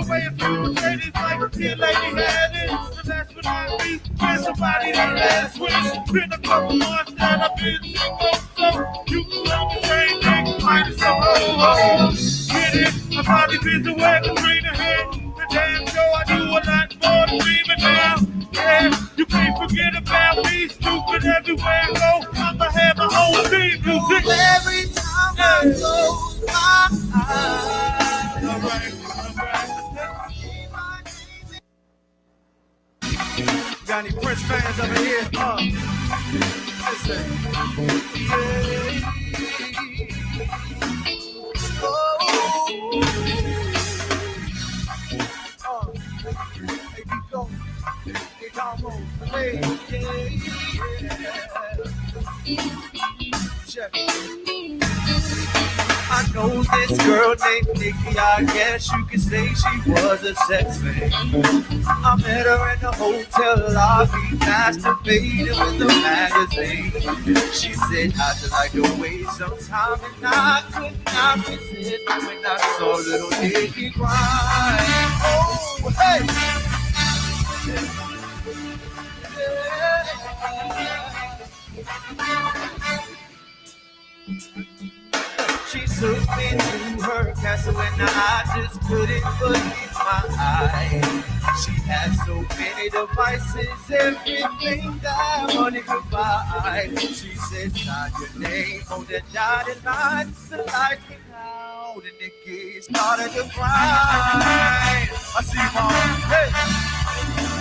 away a few ladies like a dear lady had it. And last but not least, here's somebody that last wish. Been a couple months that I've been single, so you can love the same thing, minus some ho-ho. Get it? I'm probably busy working between the head. The damn show I do a lot more than dreaming now. Yeah, you can't forget about me, stupid everywhere I go. I'ma have my own theme music. Every time I close my eyes. All right. Got any Prince fans over here? Listen. Yeah. Here we go. It almost made Check it. I know this girl named Nikki, I guess you could say she was a sex man. I met her in the hotel lobby, masturbating with a magazine. She said I should like to waste some time, and I could not resist when I saw little Nikki cry. Oh, hey! She took me to her castle and I just couldn't believe my eyes. She had so many devices, everything that I wanted to buy. She said, sign your name on the dotted line. The light came out and the kids started to cry. I see mom, hey.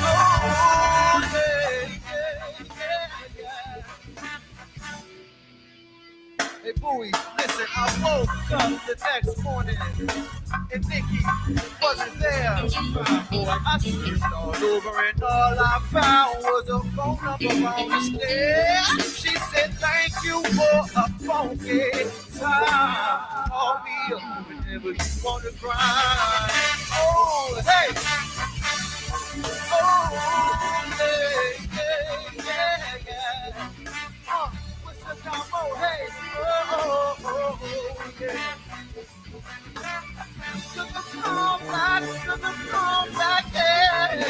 Oh, hey, yeah. Hey, Bowie, listen, I woke up the next morning and Nikki wasn't there. Boy, I searched all over and all I found was a phone number on the stairs. She said, thank you for a funky time. Call me up whenever you want to cry. Oh, hey. Oh, hey, yeah. What's the combo? Hey. Oh, yeah. To the comeback, yeah.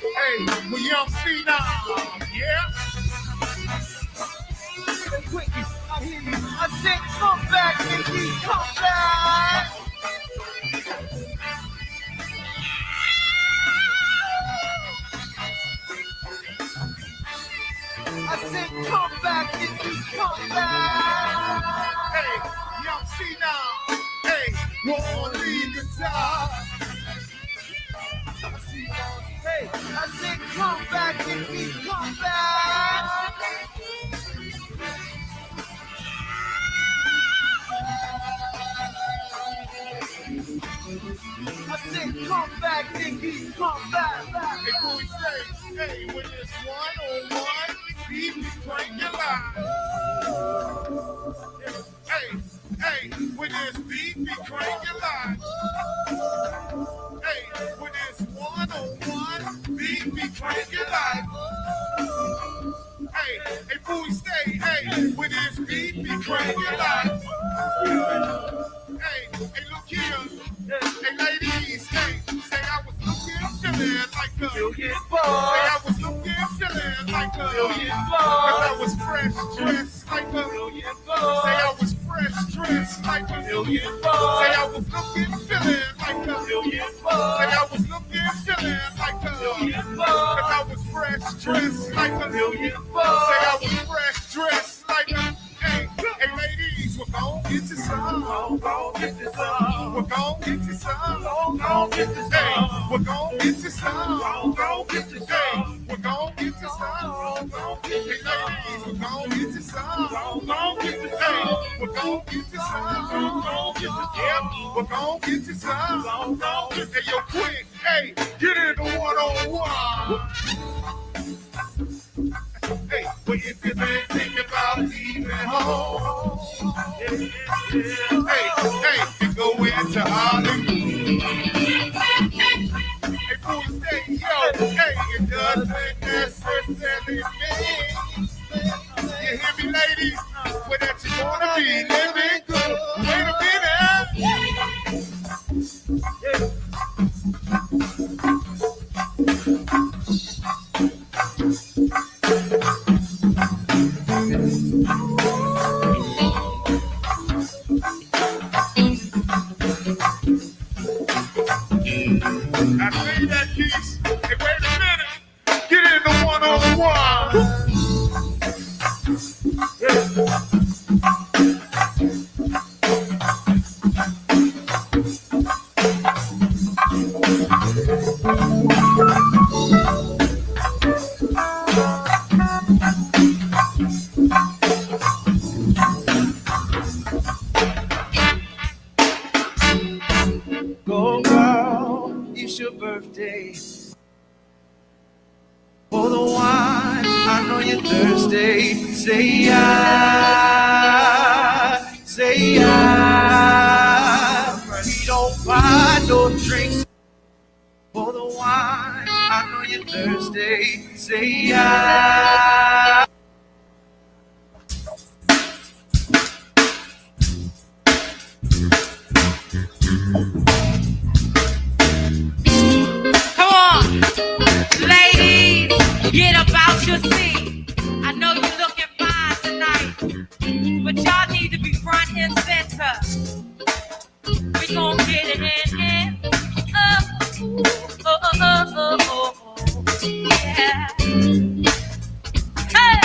Hey, we young phenom, yeah. Quickie, I hear you. I said, come back, Nikki, come back. I said, come back, Nikki, come back. Hey, young phenom. Hey, won't leave the top. Hey, I said, come back, Nikki, come back. I said, come back, Nikki, come back. Hey, boy, say, hey, when it's one-on-one, beat me, crank your line. Hey, when it's beat me, crank your line. Hey, when it's one-on-one, beat me, crank your line. Hey, boy, stay, hey, when it's beat me, crank your line. Hey, look here. Hey, ladies, hey, say I was looking, feeling like a million boy. Say I was looking, feeling like a million boy. Cause I was fresh, dressed like a million boy. Say I was fresh, dressed like a million boy. Say I was looking, feeling like a million boy. Say I was looking, feeling like a million boy. Cause I was fresh, dressed like a million boy. Say I was fresh, dressed like a. Hey, ladies, we're gon' get you some. We're gon' get you some. We're gon' get you some. We're gon' get you some. We're gon' get you some. We're gon' get you some. We're gon' get you some. Hey, ladies, we're gon' get you some. We're gon' get you some. We're gon' get you some. We're gon' get you some. Yeah, we're gon' get you some. Hey, yo, quick, hey, get in the one-on-one. Hey, but if you been thinking about leaving home, hey, you go into Hollywood. Hey, boy, stay, yo, hey, it doesn't necessarily mean, you hear me, ladies, well, that you wanna be living good. Wait a minute. I play that piece. Hey, wait a minute. Get in the one-on-one. Go girl, it's your birthday. For the wine, I know you're thirsty. Say I. We don't buy no drinks. For the wine, I know you're thirsty. Say I. Come on, ladies, get up out your seat. I know you're looking fine tonight, but y'all need to be front and center. We gon' get it in. Oh, yeah. Hey!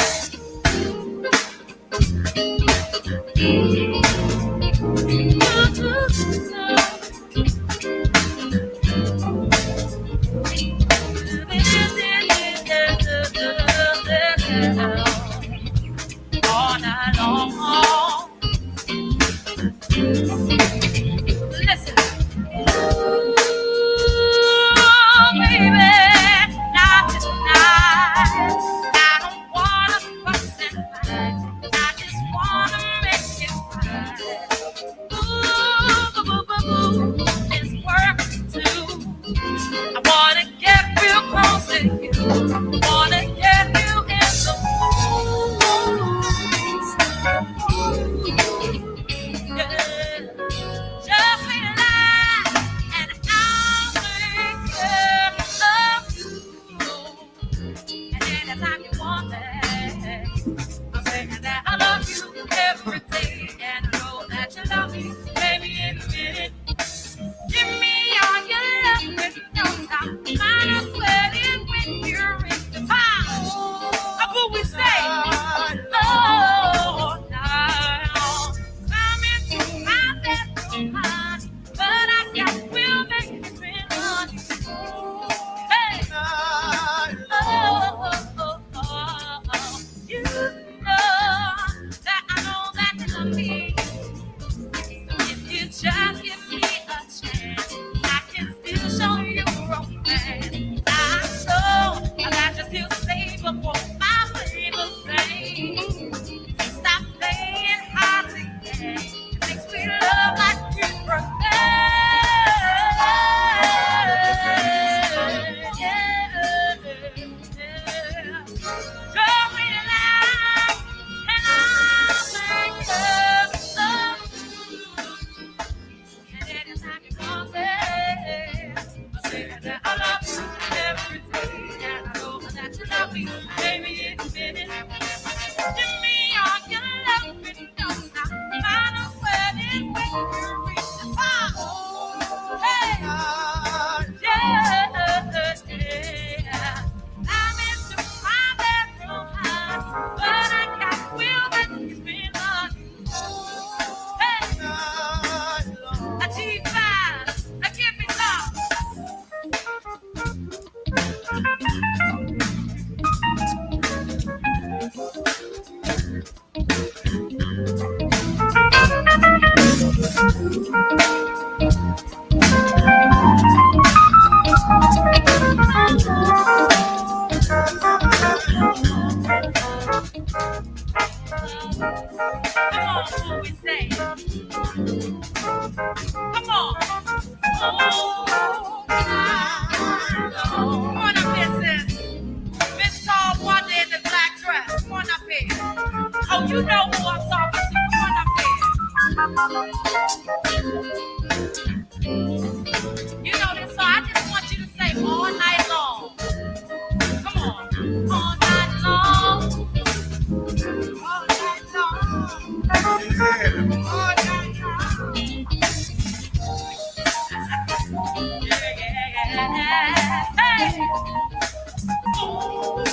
Oh,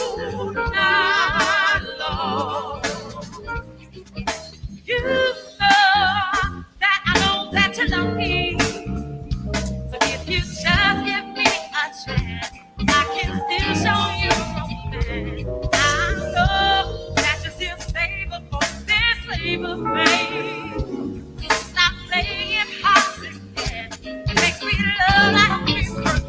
my Lord. You know that I know that you love me. So if you just give me a chance, I can still show you romance. I know that you're still stable for this labor pain. Stop playing hard again. It makes me love like we were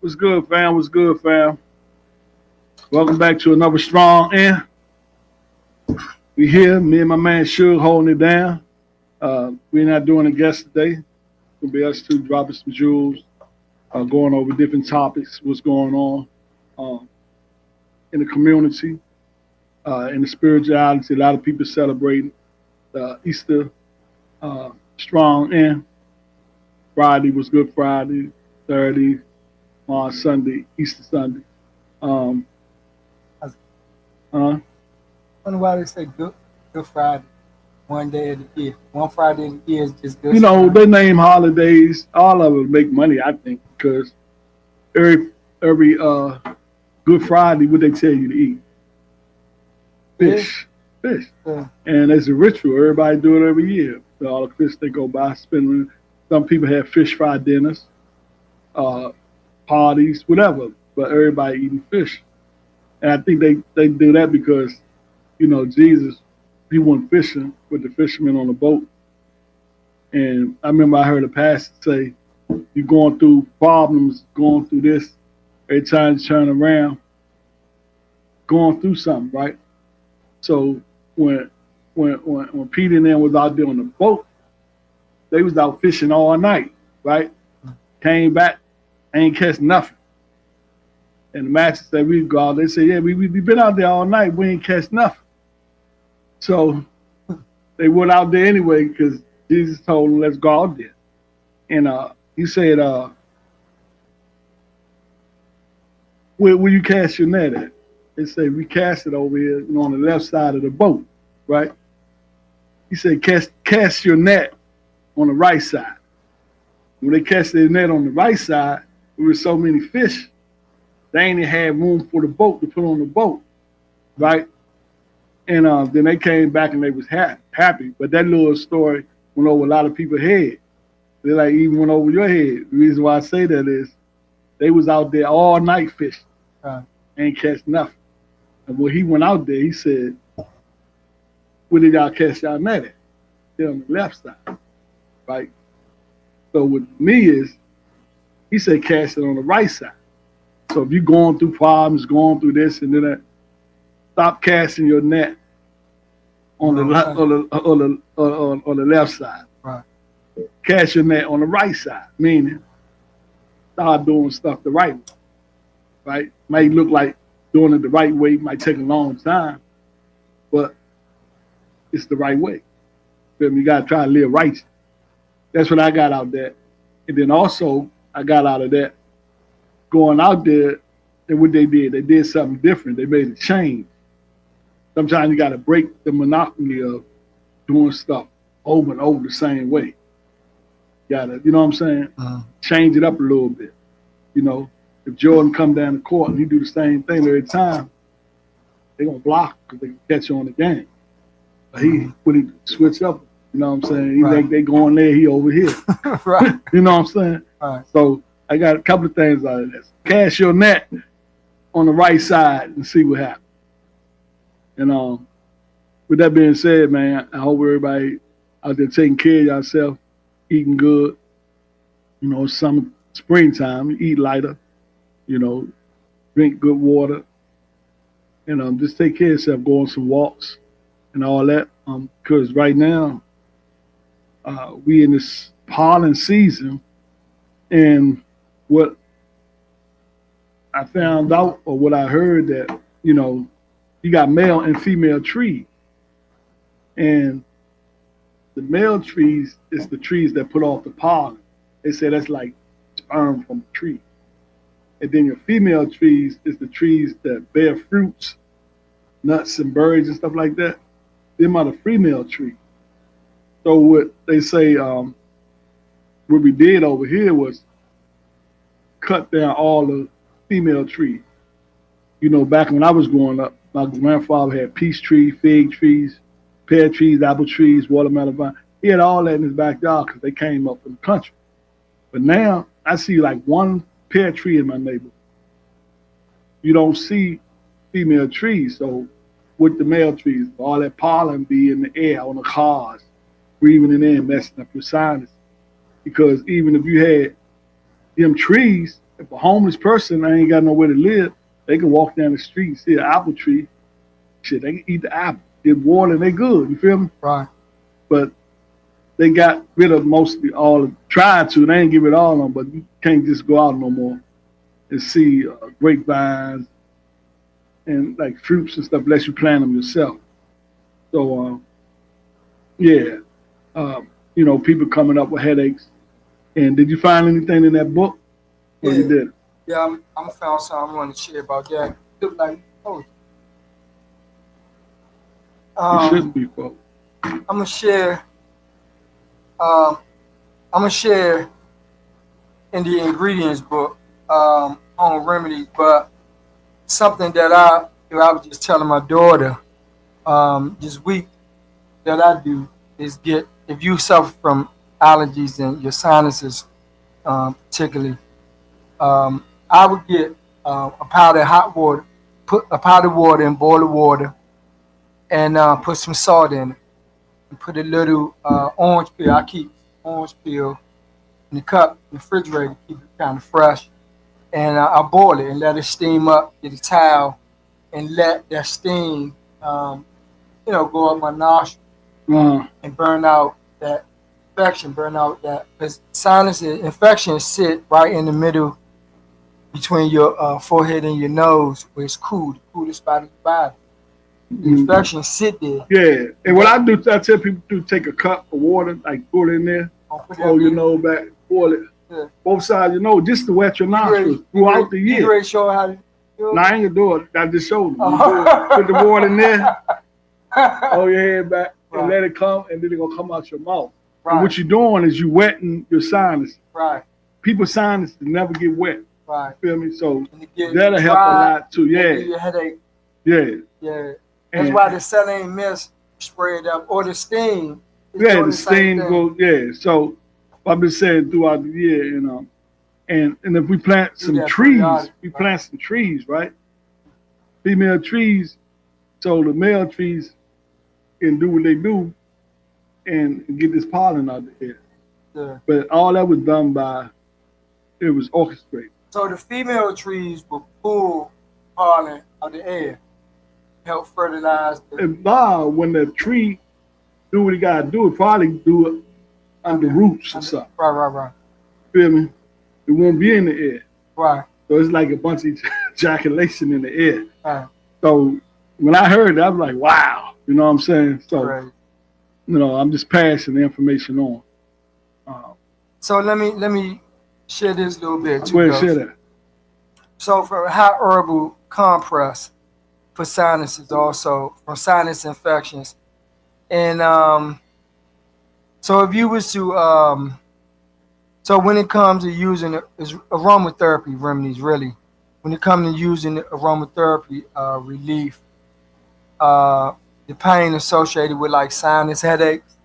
What's good, fam? What's good, fam? Welcome back to another strong end. We here, me and my man Suge holding it down. We're not doing a guest today. It'll be us two dropping some jewels, going over different topics, what's going on in the community, in the spirituality. A lot of people celebrating Easter strong end. Friday was Good Friday, Saturday, on Sunday, Easter Sunday. I wonder why they say Good Friday, one day of the year. One Friday of the year is just Good. You know, they name holidays. All of them make money, I think, because every Good Friday, what they tell you to eat? Fish. Yeah. And it's a ritual. Everybody do it every year. All the fish they go by spending. Some people have fish fry dinners, parties, whatever. But everybody eating fish. And I think they do that because, you know, Jesus, he went fishing with the fishermen on the boat. And I remember I heard a pastor say, you're going through problems, going through this, every time you turn around, going through something, right? So when Peter and them was out there on the boat, they was out fishing all night, right? Came back, ain't catch nothing. And the master said, we go out. They said, yeah, we been out there all night. We ain't catch nothing. So they went out there anyway because Jesus told them, let's go out there. And he said, where you cast your net at? They said, we cast it over here, you know, on the left side of the boat, right? He said, cast your net on the right side. When they cast their net on the right side, there were so many fish, they ain't had room for the boat to put on the boat, right? And then they came back and they was happy. But that little story went over a lot of people's head. They like even went over your head. The reason why I say that is they was out there all night fishing, ain't catch nothing. And when he went out there, he said, where did y'all catch y'all net at? They're on the left side, right? So with me is, he said cast it on the right side. So if you're going through problems, going through this and that, stop casting your net on the left side. Right. Cast your net on the right side, meaning start doing stuff the right way. Right? Might look like doing it the right way, might take a long time, but it's the right way. You gotta try to live righteous. That's what I got out there. And then also I got out of that going out there, and what they did something different. They made a change. Sometimes you got to break the monotony of doing stuff over and over the same way. You know what I'm saying? Change it up a little bit. You know, if Jordan come down the court and he do the same thing every time, they're going to block because they can catch you on the game. But he switch up. You know what I'm saying? He think they going there, he over here. Right. You know what I'm saying? Right. So I got a couple of things out of this. Cast your net on the right side and see what happens. And with that being said, man, I hope everybody out there taking care of yourself, eating good. You know, springtime, eat lighter. You know, drink good water. And just take care of yourself, go on some walks and all that. Because right now, we in this pollen season, and what I found out or what I heard that, you know, you got male and female trees. And the male trees is the trees that put off the pollen. They say that's like sperm from a tree. And then your female trees is the trees that bear fruits, nuts and berries and stuff like that. Them are the female trees. So what they say, what we did over here was cut down all the female trees. You know, back when I was growing up, my grandfather had peach trees, fig trees, pear trees, apple trees, watermelon vine. He had all that in his backyard because they came up from the country. But now I see like one pear tree in my neighborhood. You don't see female trees. So with the male trees, all that pollen be in the air on the cars, breathing in there and messing up your sinus. Because even if you had them trees, if a homeless person ain't got nowhere to live, they can walk down the street and see an apple tree. Shit, they can eat the apple, get water, and they good. You feel me? Right. But they got rid of mostly all, tried to, they ain't give it all on, but you can't just go out no more and see grapevines and like fruits and stuff unless you plant them yourself. So, you know, people coming up with headaches. And did you find anything in that book? Or you did? Yeah, I'm found something I want to share about that. Look like, oh. You shouldn't be, folks. I'm gonna share in the ingredients book, home remedies, but something that I was just telling my daughter this week that I do is if you suffer from allergies and your sinuses particularly, I would get a pot of hot water, put a pot of water in boiling water, and put some salt in it, and put a little orange peel. I keep orange peel in the cup in the refrigerator to keep it kind of fresh. And I boil it and let it steam up, get a towel, and let that steam, go up my nostril and burn out that infection, because sinus infections sit right in the middle between your forehead and your nose, where it's cool, the coolest spot in the body. The infections sit there. Yeah, and what I do, I tell people to take a cup of water, like pour it in there, hold your nose back, pour it. Yeah. Both sides, just to wet your nostrils throughout the year. You ready to show how to do it? No, I ain't gonna do it. I just showed them. Put the water in there, hold your head back, and let it come, and then it's gonna come out your mouth. Right. And what you're doing is you wetting your sinus. Right. People's sinuses never get wet. Right. You feel me? So that'll help a lot too. Yeah. Your headache. Yeah. Yeah. That's why the saline mist sprayed up, or the steam. Yeah, the steam goes. Yeah. So I've been saying throughout the year, and if we plant some trees, plant some trees, right? Female trees, so the male trees can do what they do and get this pollen out of the air. Yeah. But all that was done it was orchestrated. So the female trees will pull pollen out of the air, help fertilize the And Bob, when the tree do what he got to do, it probably do it under roots or something. Right. Feel me? It won't be in the air. Right. So it's like a bunch of ejaculation in the air. Right. So when I heard that, I was like, wow. You know what I'm saying? So, Right. you know, I'm just passing the information on. So let me share this little bit too. Go ahead, share that. So for a hot herbal compress for sinuses, also for sinus infections, and so if you was to so when it comes to using aromatherapy remedies, really, when it comes to using aromatherapy relief, the pain associated with like sinus headaches,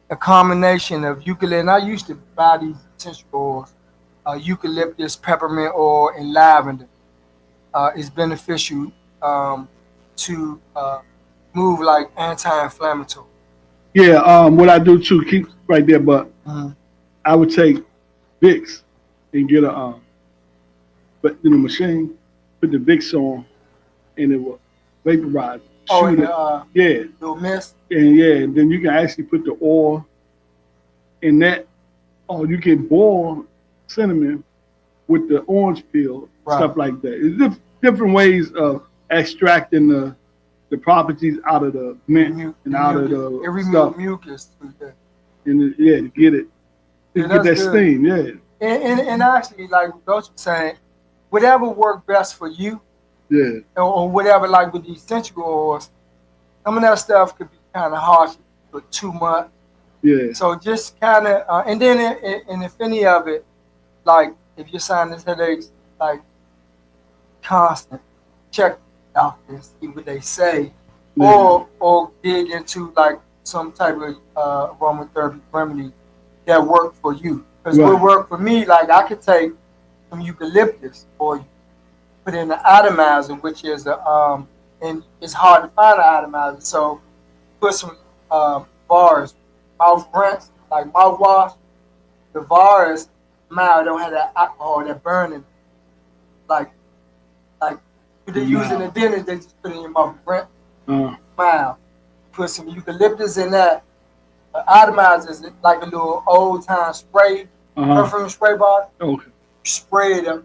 a combination of eucalyptus, and I used to buy these essential oils, eucalyptus, peppermint oil, and lavender is beneficial to move like anti-inflammatory. Yeah, what I do too, keep right there, but I would take Vicks and get a machine, put the Vicks on, and it will vaporize. Oh, shoot yeah, little mist. And then you can actually put the oil in that, or you can boil cinnamon with the orange peel, stuff like that. It's different ways of extracting the properties out of the mint and out of the it removes stuff. Mucus. And to get it, to get that steam, And actually, like Ghost was saying, whatever worked best for you, or whatever, like with the essential oils, some of that stuff could be kind of harsh for too much. Yeah. So just kind of, and then and if any of it, like if your sinus headaches like constant, check doctors, see what they say, or dig into like some type of aromatherapy remedy that work for you. Because what worked for me, like I could take some eucalyptus or put in the atomizer, which is and it's hard to find an atomizer. So put some bars, mouth rinse, like mouthwash. The bars, mild, don't have that alcohol, that burning. Like they're using it, then they just put it in your mouth, rinse, mild. Put some eucalyptus in that. Atomizer is like a little old time spray, perfume spray bottle. Okay. Spray it up.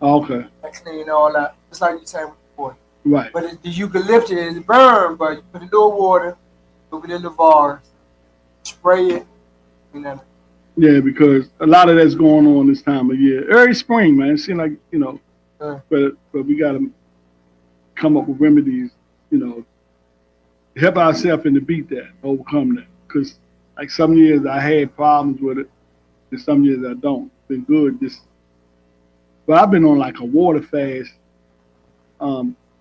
Okay. Next thing you know, all that. It's like you saying before. Right. But the eucalyptus is burned, but you put a little water, put it in the bars, spray it, and then. Yeah, because a lot of that's going on this time of year. Early spring, man. It seems like, but we got to come up with remedies, to help ourselves and to beat that, overcome that. Because like some years I had problems with it, and some years I don't. It's been good. But I've been on like a water fast.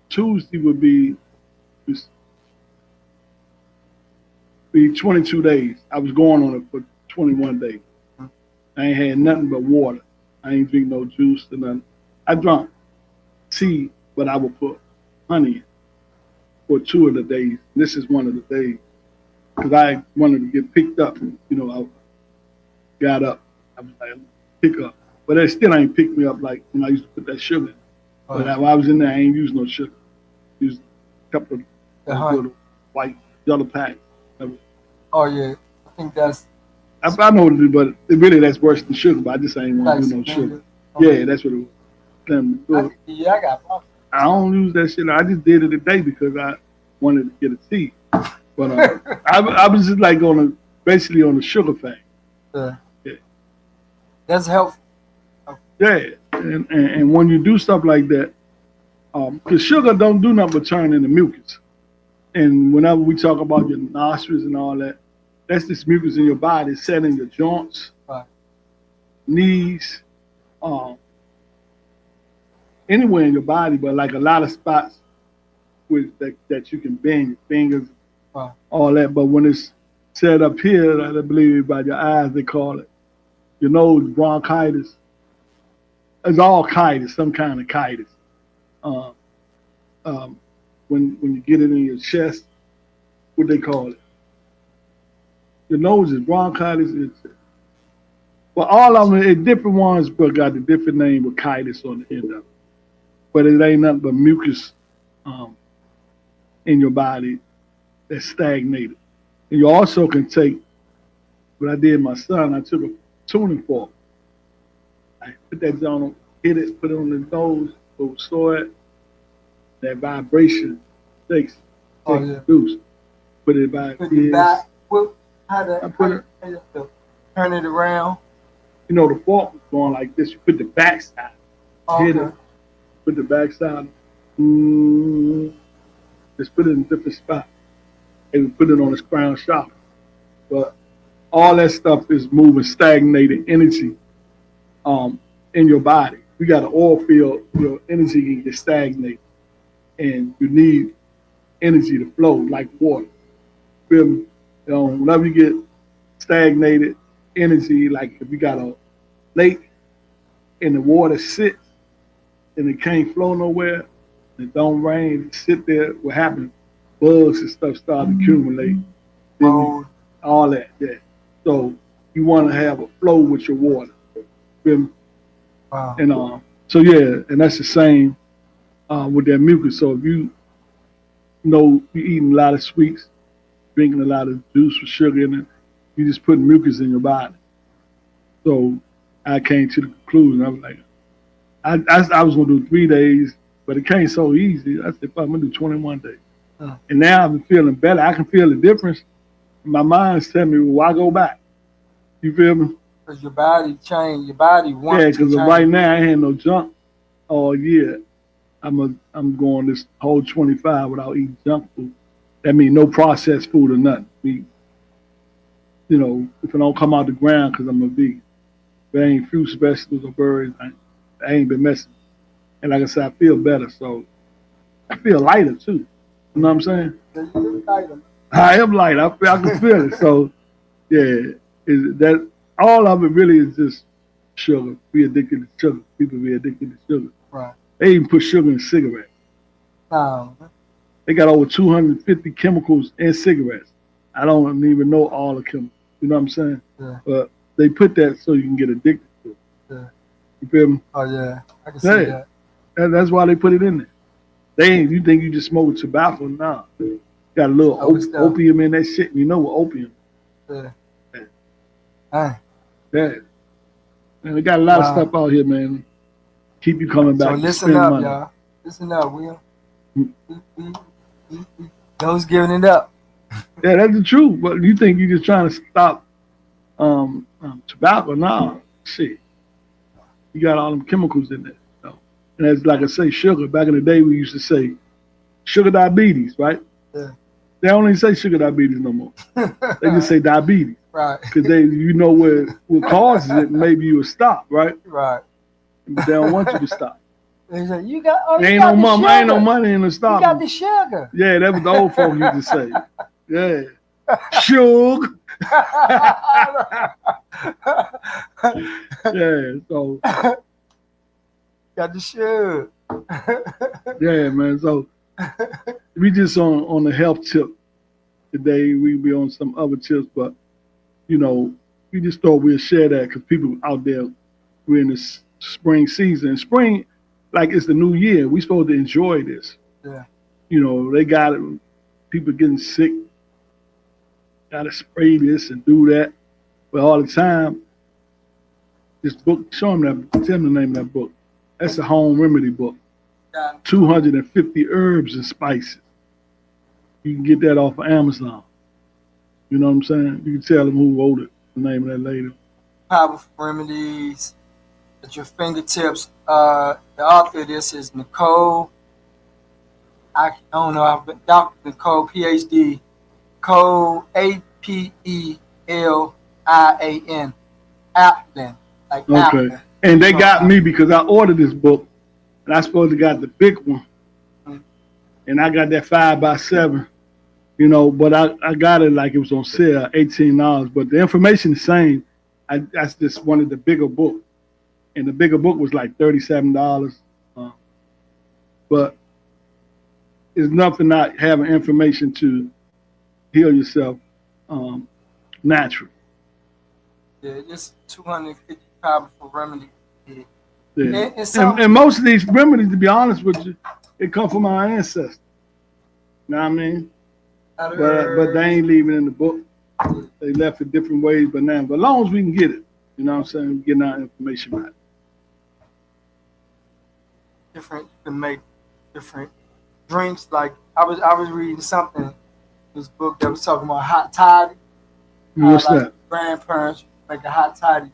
Tuesday would be 22 days. I was going on it for 21 days. I ain't had nothing but water. I ain't drink no juice or nothing. I drank tea, but I would put honey in for 2 of the days. This is one of the days. Because I wanted to get picked up. I got up. I was like, pick up. But it still ain't picked me up like when I used to put that sugar in. But when I was in there, I ain't used no sugar. I used a couple of little white yellow packs. Oh, yeah. I think that's... I know what it is, but that's worse than sugar, but I just ain't want to do no sugar. Okay. Yeah, that's what it was. I got problems. I don't use that shit. I just did it today because I wanted to get a tea. But I was just like basically on the sugar fast. Yeah. That's helpful. Yeah, and when you do stuff like that, because sugar don't do nothing but turn into mucus. And whenever we talk about your nostrils and all that, that's this mucus in your body set in your joints, knees, anywhere in your body, but like a lot of spots that you can bend your fingers, all that. But when it's set up here, I believe by your eyes, they call it your nose bronchitis. It's all chitis, some kind of chitis. When you get it in your chest, what they call it? Your nose is bronchitis. Well, all of them, different ones, but got a different name with chitis on the end of it. But it ain't nothing but mucus in your body that's stagnated. And you also can take, what I did my son, I took a tuning fork. I put that on, hit it, put it on the nose, restore it. That vibration takes reduce. Put it back. Put it back. Turn it around. You know, the fork was going like this. You put the back side. Hit it. Put the back side. Just put it in a different spot. And put it on the crown chakra. But all that stuff is moving stagnated energy in your body. You got an oil field, your energy can get stagnated. And you need energy to flow like water. Feel me? You know, whenever you get stagnated energy, like if you got a lake and the water sits and it can't flow nowhere, and it don't rain, it sit there, what happens? Bugs and stuff start to accumulate. All that. So you want to have a flow with your water. Feel me? Wow. And so yeah, and that's the same with that mucus. So if you know you're eating a lot of sweets, drinking a lot of juice with sugar in it, you just putting mucus in your body. So I came to the conclusion. I was like, I was gonna do 3 days, but it came so easy. I said, I'm gonna do 21 days. And now I've been feeling better. I can feel the difference. My mind's telling me, well, why go back? You feel me? Because your body changed. Your body wants to change. Yeah, because right now I ain't had no junk all year. I'm going this whole 25 without eating junk food. That means no processed food or nothing. You know, if it don't come out the ground, because I'm a vegan. If it ain't fruits, vegetables, or berries, I ain't been messing. And like I said, I feel better. So I feel lighter too. You know what I'm saying? I am light. I can feel it. So yeah, that all of it really is just sugar. Be addicted to sugar. People be addicted to sugar. Right. They even put sugar in cigarettes. They got over 250 chemicals in cigarettes. I don't even know all the chemicals. You know what I'm saying? Yeah. But they put that so you can get addicted to it. Yeah. You feel me? Oh yeah, I can see that. That's why they put it in there. You think you just smoke tobacco? Nah. Got a little opium in that shit. You know what opium is. Yeah. Man, we got a lot of stuff out here, man. Keep you coming back. So listen up, y'all. Listen up, Will. Those giving it up. Yeah, that's the truth. But you think you're just trying to stop tobacco? Nah, shit. You got all them chemicals in there. So. And that's like I say, sugar. Back in the day, we used to say sugar diabetes, right? Yeah. They don't even say sugar diabetes no more. They just say diabetes. Right. Because you know what causes it, maybe you will stop, right? Right. But they don't want you to stop. They say, ain't no money in the stop. You got the sugar. Yeah, that was the old folk used to say. Yeah. Sugar. Yeah, so. Got the sugar. Yeah, man. So we just on the health tip today. We be on some other tips, but you know, we just thought we'd share that because people out there, we're in this spring season. Spring, like it's the new year. We supposed to enjoy this. Yeah. You know, they got it. People getting sick. Got to spray this and do that. But all the time, this book, tell them the name of that book. That's a home remedy book. 250 herbs and spices. You can get that off of Amazon. You know what I'm saying? You can tell them who wrote it, the name of that lady. Powerful remedies at your fingertips. The author of this is Nicole. I don't know. Dr. Nicole, PhD. Cole, Apelin. Applin. Like okay. Applin. And they got me because I ordered this book. And I supposed to got the big one. Mm-hmm. And I got that 5x7. You know, but I got it like it was on sale, $18. But the information is the same. I just wanted the bigger book. And the bigger book was like $37. But it's nothing not having information to heal yourself naturally. Yeah, it's 250 powerful remedy. Yeah. Yeah. And And most of these remedies, to be honest with you, it come from our ancestors. You know what I mean? But they ain't leaving in the book. They left it different ways, but now, but as long as we can get it, you know what I'm saying, we're getting our information out. Different, you can make different drinks. Like I was reading something, this book that was talking about hot toddy. What's like that? Grandparents make a hot toddy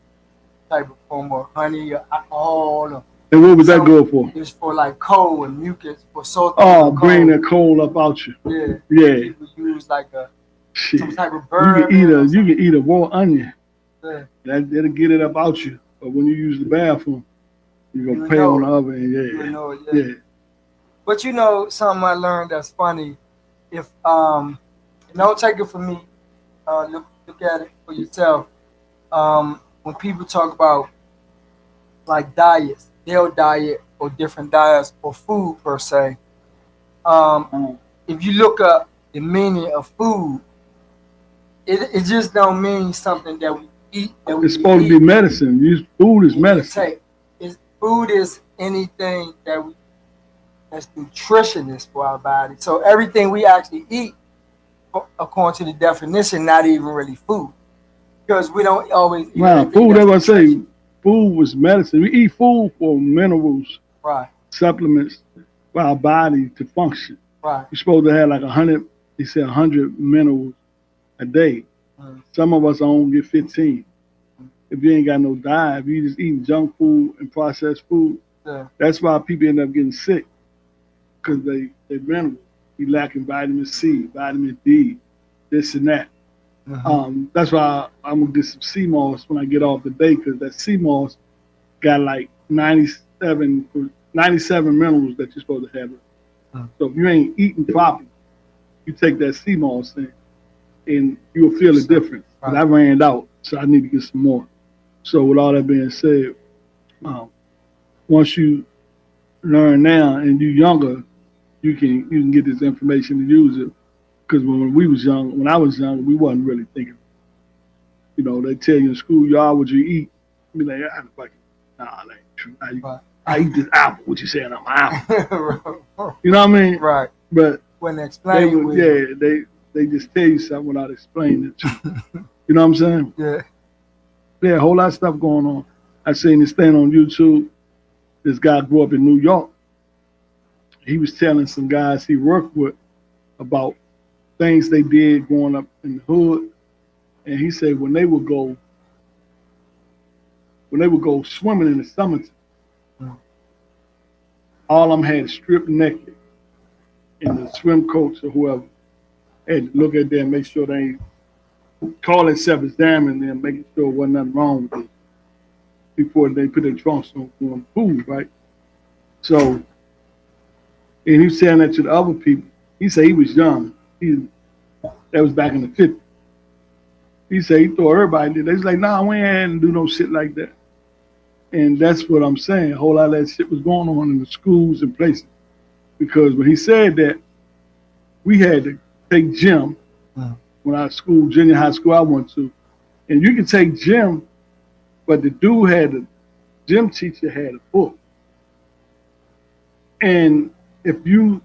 type of form of honey or alcohol. Or And what was that good for? it's for like cold and mucus for salt. Oh, bring that cold up out you. Yeah. Yeah. People use like Shit. some type of bird. You can eat a raw onion. Yeah. That'll get it up out you. But when you use the bathroom, you're gonna pay on the oven. Yeah. You know, Yeah. But you know something I learned that's funny. If don't take it from me, look at it for yourself. When people talk about like diets, their diet or different diets or food per se, if you look up the meaning of food, it just don't mean something that we eat. It's supposed to be medicine. Food is medicine. Food is anything that's nutritionist for our body. So everything we actually eat, according to the definition, not even really food, because we don't always eat. Wow, food. That's what I say. Food was medicine. We eat food for minerals, right? Supplements for our body to function. Right. You're supposed to have like 100. They say 100 minerals a day. Some of us only get 15. If you ain't got no diet, if you just eating junk food and processed food, that's why people end up getting sick, because they minerals. You lacking vitamin C, vitamin D, this and that. That's why I'm gonna get some sea moss when I get off the day, because that sea moss got like 97 minerals that you're supposed to have. So if you ain't eating properly, you take that sea moss thing, and you'll feel the difference. But I ran out, so I need to get some more. So with all that being said, once you learn now and you're younger, you can get this information to use it. Because when I was young, we wasn't really thinking. You know, they tell you in school, y'all, what you eat? You be like, nah, that ain't true. I eat this apple. What you saying? I'm an apple. You know what I mean? Right. But when they explain, they just tell you something without explaining it to you. You know what I'm saying? Yeah. Yeah, a whole lot of stuff going on. I seen this thing on YouTube. This guy grew up in New York. He was telling some guys he worked with about things they did growing up in the hood. And he said when they would go swimming in the summertime, all of them had stripped naked in the swim coats or whoever. Had to look at them and make sure they ain't call themselves examining them, making sure there wasn't nothing wrong with it before they put their trunks on the pool, right? So, and he was saying that to the other people. He said he was young. That was back in the 50s. He said he thought everybody did. They was like, nah, we ain't do no shit like that. And that's what I'm saying. A whole lot of that shit was going on in the schools and places. Because when he said that, we had to take gym when I school, junior high school I went to. And you can take gym, but the gym teacher had a book. And if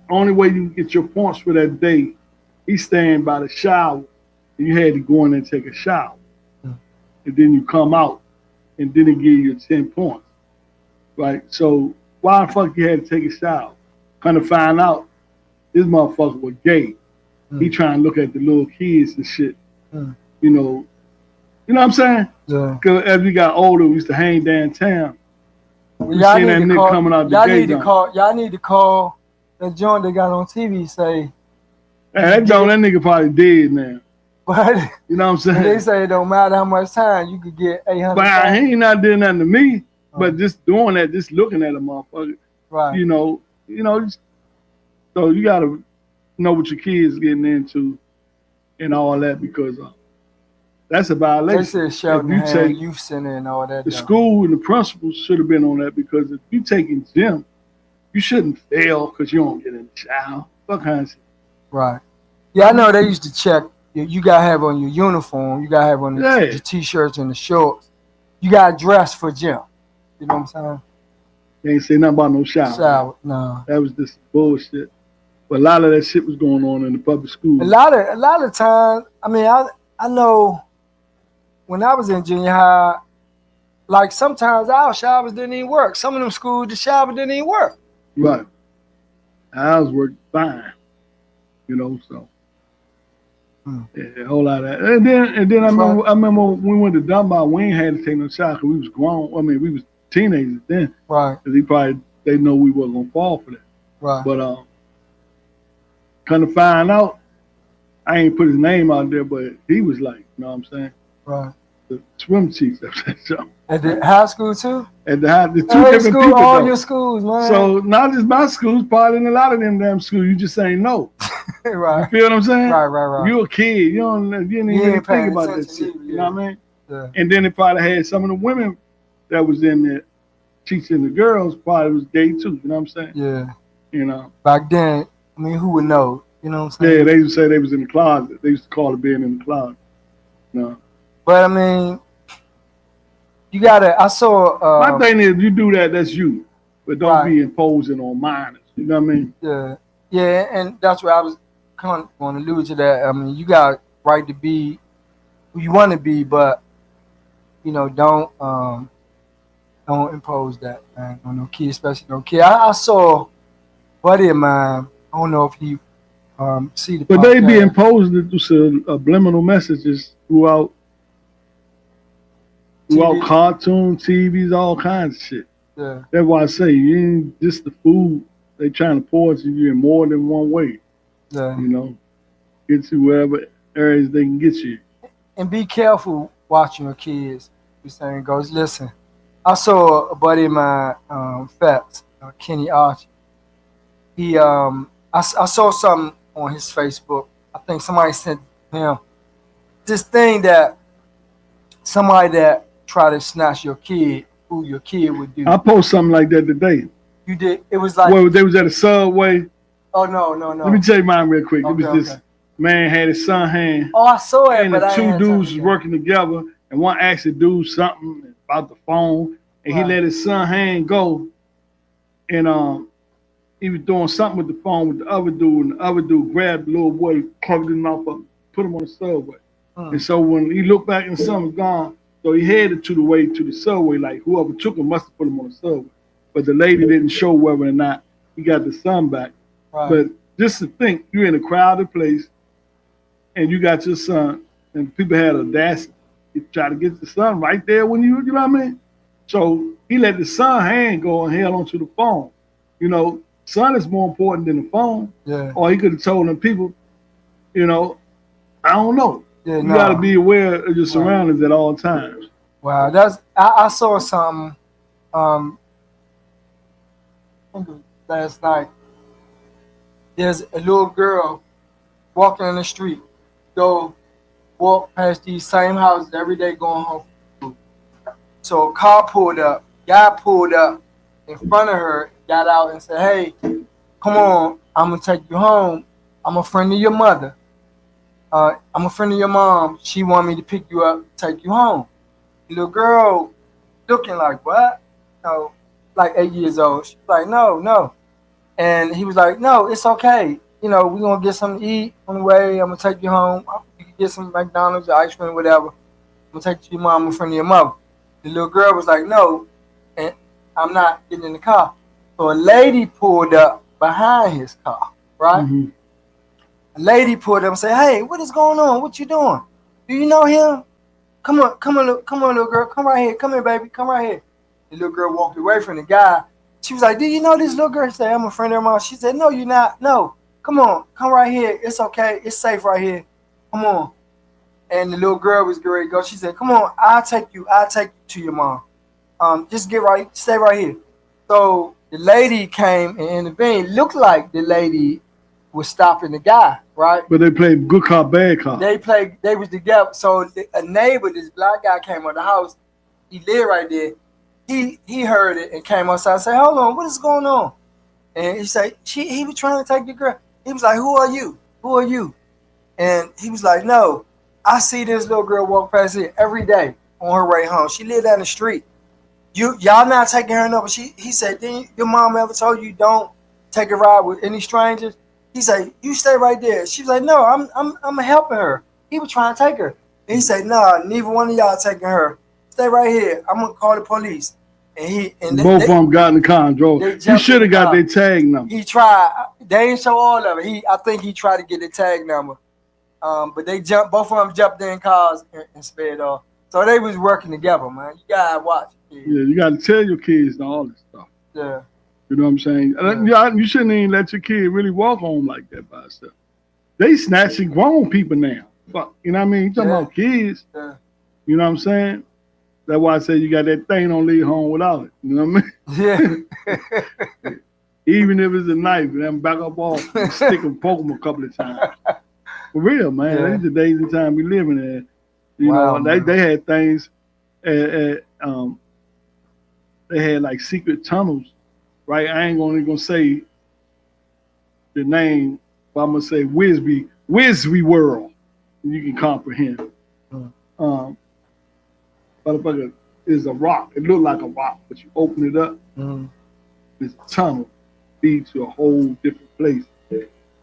only way you can get your points for that day, he's staying by the shower, and you had to go in and take a shower. And then you come out, and then it give you 10 points, right? So why the fuck you had to take a shower? Kind of find out this motherfucker was gay. He trying to look at the little kids and shit. You know what I'm saying? Yeah. Because as we got older, we used to hang downtown. We seen that nigga coming out the gate. Y'all need to call that joint they got on TV. Say, that nigga probably dead now. But you know what I'm saying? They say it don't matter how much time you could get 800. But he ain't not doing nothing to me. But just doing that, just looking at a motherfucker. Right. You know. So you gotta know what your kids getting into and all that, because that's a violation. They said Shelton Youth Center and all that. The school and the principals should have been on that, because if you taking gym, you shouldn't fail because you don't get in the shower. What kind of shit? Right. Yeah, I know they used to check you gotta have on your uniform. You gotta have on your t-shirts and the shorts. You gotta dress for gym. You know what I'm saying? They ain't say nothing about no shower. No. That was just bullshit. But a lot of that shit was going on in the public schools. A lot of times, I mean, I know when I was in junior high, like sometimes our showers didn't even work. Some of them schools, the shower didn't even work. Right. Ours worked fine. You know, so yeah, a whole lot of that. And then I remember when we went to Dunbar, we ain't had to take no shower because we was grown. I mean, we was teenagers then. Right. Because they know we wasn't gonna fall for that. Right. But kind of find out, I ain't put his name out there, but he was like, you know what I'm saying? Right. The swim chief. So. At the high school too? At the two different school, people. All though. your schools, man. So not just my schools, probably in a lot of them damn schools, you just ain't know. Right. You feel what I'm saying? Right. You a kid, you didn't even think about that shit. You know what I mean? Yeah. And then it probably had some of the women that was in there teaching the girls probably was gay too. You know what I'm saying? Yeah. You know. Back then, I mean, who would know? You know what I'm saying? Yeah, they used to say they was in the closet. They used to call it being in the closet. No. But I mean, you gotta. I saw. My thing is, you do that, that's you, but don't be imposing on minors. You know what I mean? Yeah, and that's what I was kind of going to allude to that. I mean, you got right to be who you want to be, but you know, don't impose that, man, on no kid, especially no kid. I saw a buddy of mine. I don't know if he see the. But they be imposed to subliminal messages throughout cartoon, TVs, all kinds of shit. Yeah. That's why I say you ain't just the food. They trying to poison you in more than one way. Yeah. You know, get you wherever areas they can get you. And be careful watching your kids. You're saying goes. Listen, I saw a buddy of mine, Fats, Kenny Archie. He I saw something on his Facebook. I think somebody sent him this thing that somebody that try to snatch your kid, who your kid would do. I posted something like that today. You did? It was like... Well, they was at a Subway. Oh, no. Let me tell you mine real quick. Okay, it was this man had his son hand. Oh, I saw it, and the two dudes was working together, and one asked the dude something about the phone, and he let his son hand go, and he was doing something with the phone with the other dude, and the other dude grabbed the little boy, covered his mouth up, put him on the Subway. And so when he looked back and the son was gone, so he headed to the Subway, like whoever took him must have put him on the Subway. But the lady didn't show whether or not he got the son back. Right. But just to think, you're in a crowded place and you got your son, and people had audacity to try to get the son right there when you know what I mean? So he let the son hand go and held onto the phone. You know, son is more important than the phone. Yeah. Or he could have told them people, you know, I don't know. Yeah, you got to be aware of your surroundings at all times. Wow, I saw something last night. There's a little girl walking in the street, walk past these same houses every day going home. So a car pulled up, guy pulled up in front of her, got out and said, "Hey, come on, I'm gonna take you home. I'm a friend of your mother. I'm a friend of your mom. She want me to pick you up, take you home." The little girl looking like, "What?" No, like 8 years old. She's like, no. And he was like, "No, it's okay. You know, we're going to get something to eat on the way. I'm going to take you home. You can get some McDonald's or ice cream, whatever. I'm going to take you to your mom. I'm a friend of your mother." The little girl was like, "No, and I'm not getting in the car." So a lady pulled up behind his car, right? Mm-hmm. A lady pulled up and said, "Hey, what is going on? What you doing? Do you know him? Come on, little girl. Come right here. Come here, baby. Come right here." The little girl walked away from the guy. She was like, "Do you know this little girl?" He said, "I'm a friend of her mom." She said, "No, you're not. No. Come on. Come right here. It's okay. It's safe right here. Come on." And the little girl was ready to go. She said, "Come on. I'll take you to your mom. Just stay right here." So the lady came and intervened. Looked like the lady was stopping the guy, right? But they played good cop, bad cop. They was together. So a neighbor, this black guy, came out of the house. He lived right there. He heard it and came outside and said, "Hold on, what is going on?" And he said, he was trying to take your girl. He was like, "Who are you? Who are you?" And he was like, no, I see this little girl walk past here every day on her way home. She lived down the street. Y'all not taking her number. He said, didn't your mom ever told you don't take a ride with any strangers? He said, you stay right there. She was like, no, I'm helping her. He was trying to take her. And he said, no, neither one of y'all taking her. Stay right here. I'm gonna call the police. And both of them got in the car and drove. He should have got their tag number. He tried. They didn't show all of it. I think he tried to get the tag number. But both of them jumped in cars and sped off. So they was working together, man. You gotta watch. Yeah, you gotta tell your kids all this stuff. Yeah. You know what I'm saying? Yeah. You shouldn't even let your kid really walk home like that by itself. They snatching grown people now. Fuck, you know what I mean? You talking about kids. Yeah. You know what I'm saying? That's why I say you got that thing, don't leave home without it. You know what I mean? Yeah. Even if it's a knife, then back up off, stick and poke them a couple of times. For real, man. Yeah. These are the days and time we living in. You know, they had things they had like secret tunnels, right? I ain't gonna say the name, but I'm gonna say Wisby World. You can comprehend. Motherfucker is a rock. It looked like a rock, but you open it up, it's a tunnel, leads to a whole different place.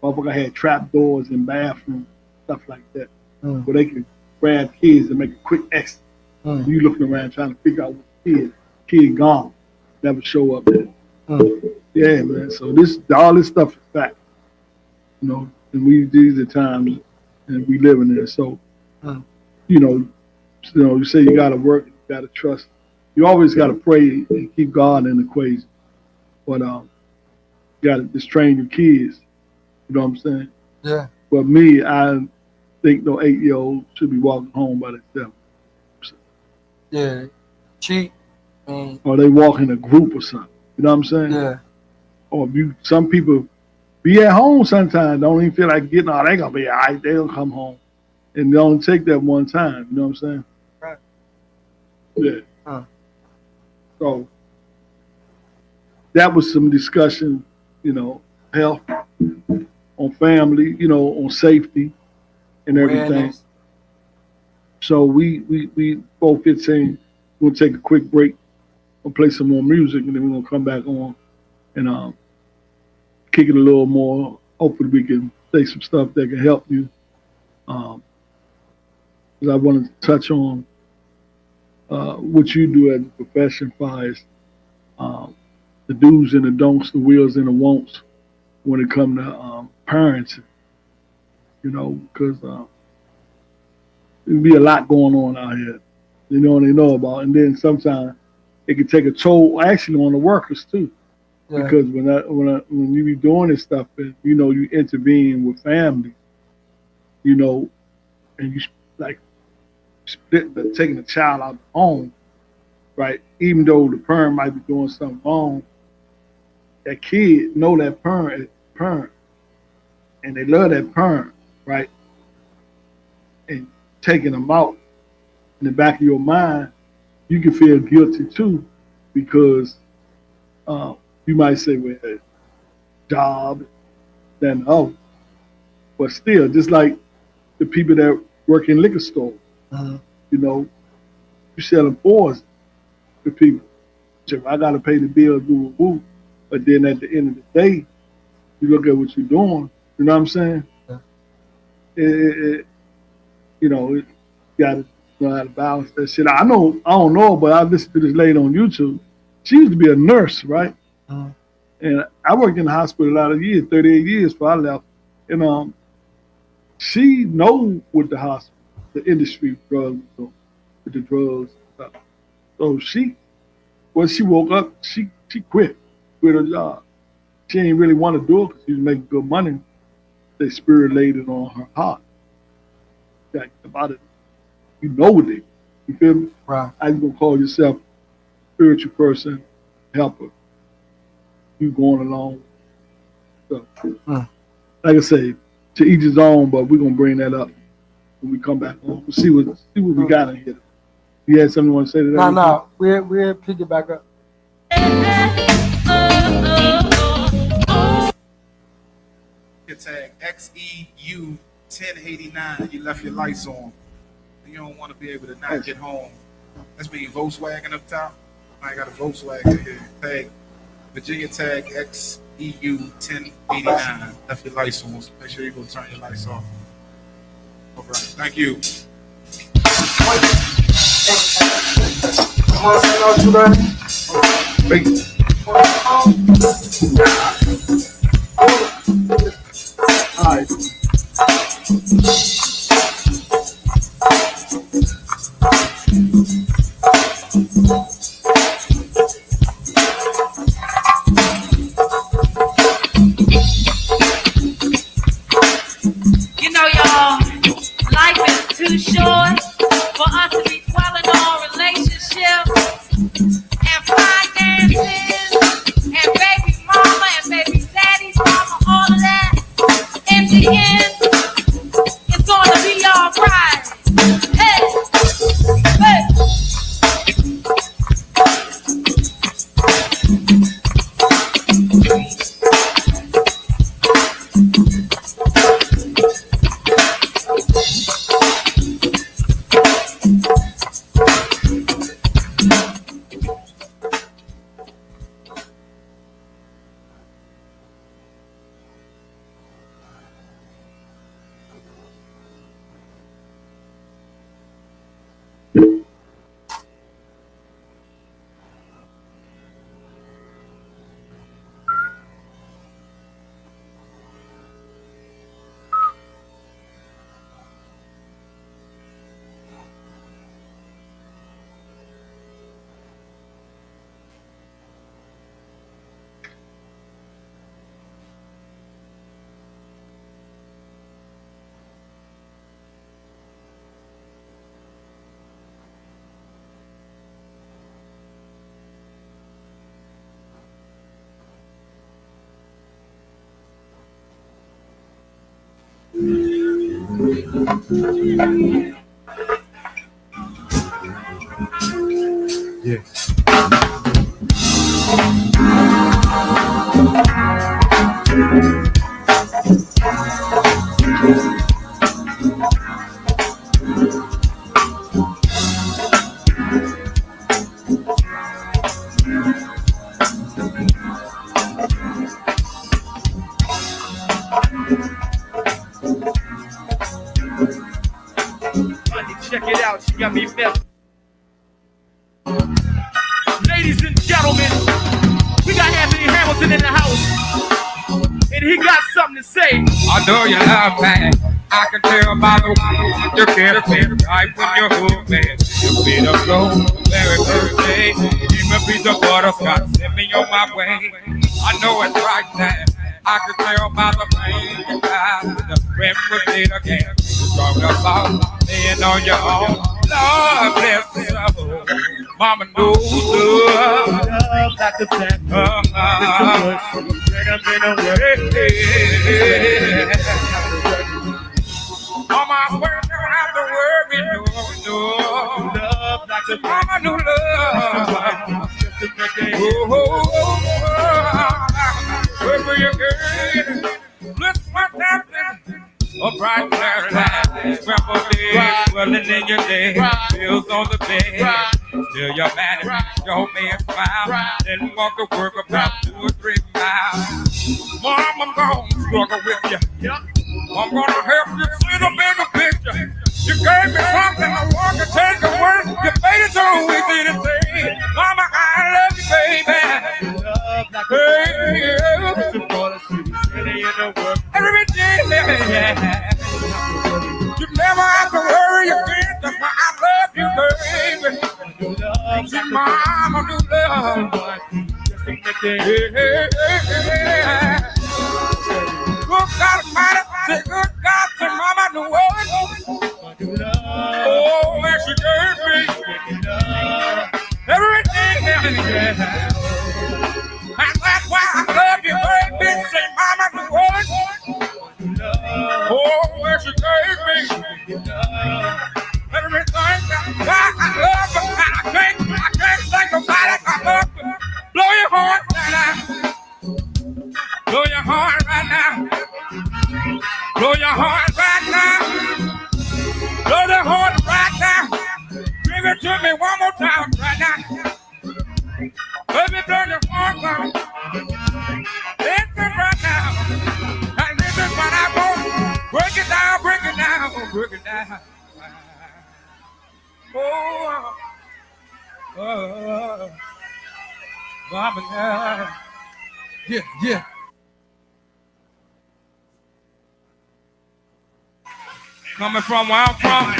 Motherfucker had trap doors in bathrooms, stuff like that, where they could grab kids and make a quick exit. You looking around trying to figure out what kid gone, never show up there. Yeah, man. So all this stuff is fact. You know, and these are times and we live in there. So, you say you gotta work, you gotta trust. You always gotta pray and keep God in the equation. But you gotta just train your kids. You know what I'm saying? Yeah. But me, I think no 8-year-old should be walking home by themselves. Yeah. Cheat. Or they walk in a group or something. You know what I'm saying? Yeah. Or some people be at home sometimes, don't even feel like getting out. They gonna be all right, they'll come home. And they only take that one time, you know what I'm saying? Right. Yeah. So that was some discussion, health, on family, on safety and everything. Awareness. So we both get saying we'll take a quick break, we'll play some more music, and then we're gonna come back on and kick it a little more. Hopefully we can say some stuff that can help you. Because I wanted to touch on what you do as a profession, far as the do's and the don'ts, the wills and the won'ts when it comes to parents. Because there'll be a lot going on out here, and they know about. And then sometimes it can take a toll, actually, on the workers too. Yeah. Because when you be doing this stuff, and you intervene with families, and you like taking a child out of the home, right? Even though the parent might be doing something wrong, that kid know that parent is parent, and they love that parent, right? And taking them out in the back of your mind, you can feel guilty too, because you might say, well, job, then but still, just like the people that work in liquor stores, you selling poison to people. So I got to pay the bill, woo. But then at the end of the day, you look at what you're doing. You know what I'm saying? You got to know how to balance that shit. I don't know, but I listened to this lady on YouTube. She used to be a nurse, right? And I worked in the hospital a lot of years, 38 years before I left. And she know what the hospital, the industry, drugs, with the drugs and stuff. So when she woke up, she quit her job. She didn't really want to do it because she was making good money. The spirit laid it on her heart. Like about it, you know what they. You feel me? Right. How you gonna call yourself a spiritual person, helper? You going along. So, like I say, to each his own. But we're gonna bring that up when we come back on. We'll see what we got in here. You had something you want to say to that? No, we'll pick it back up. Tag XEU 1089. You left your lights on. You don't want to be able to not get home. That's me, Volkswagen up top. I got a Volkswagen here. Tag Virginia tag XEU 1089. Left your lights on. So make sure you go turn your lights off. All right. Thank you. All right. You know, y'all, life is too short for us to be dwelling on relationships and finances and baby mama and baby daddy's mama, all of that. In the end, it's gonna be alright. Hey, hey. Yes. Check it out, she got me messed. Ladies and gentlemen, we got Anthony Hamilton in the house, and he got something to say. I know you love me. I can tell by the way you can't fit right when you're hooked, man. You feel the flow, very, very day. Even a piece of butterscotch, send me on my way. I know it's right now. I can tell by the pain you got. The friend was dead again. You're talking about being on your own. Lord bless the soul. Mama knows love. Love like a black Mama, I swear you don't have to worry, no. love like a Mama knew love. Wherever you go, listen what's happening. A bright clear light, scrambled eggs, swelling in your day, bills on the bed. Still your man, your man smile, then walk to work about 2 or 3 miles. Mom, I'm gonna struggle with you. I'm gonna help you see the bigger picture. You gave me something I want to take away. You made it so easy to say, Mama, I love you, baby. love like Hey, everything, baby, yeah. You never have to worry again. That's why I love you, baby. See, Mama, do love. Yeah. Good God Almighty, say good God to Mama, do what? Oh, where she gave me everything, yeah. And that's why I love you, baby. Say, Mama, do what? Oh, where she gave me everything. I love her. I can't think about it. I love her. Blow your horn right now. Blow your horn right now. Blow your horn right now. Yeah. Coming from where I'm from.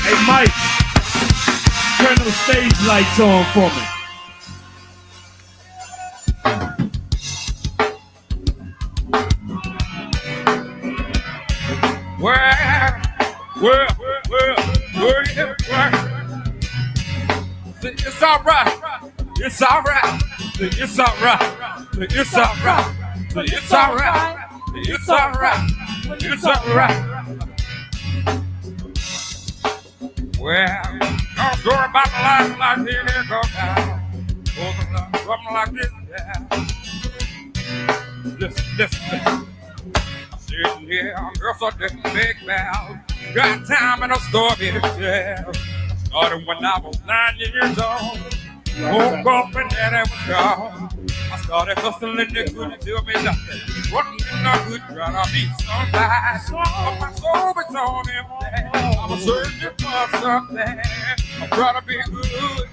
Hey, Mike, turn those stage lights on for me. Where? It's all right. It's all right. It's all right. It's all right. It's all right. It's all right. It's all right. Well, I'll story about my life like here and go down. Something like this, yeah. Listen. Sitting here, girl, so damn big mouth. Got time and a story to tell. Started when I was 9 years old. Woke up and then I was gone. I started hustling, they couldn't do me nothing. Wasn't no good, trying to be somebody. But my soul was on empty. I was searching for something. I'm trying to be good.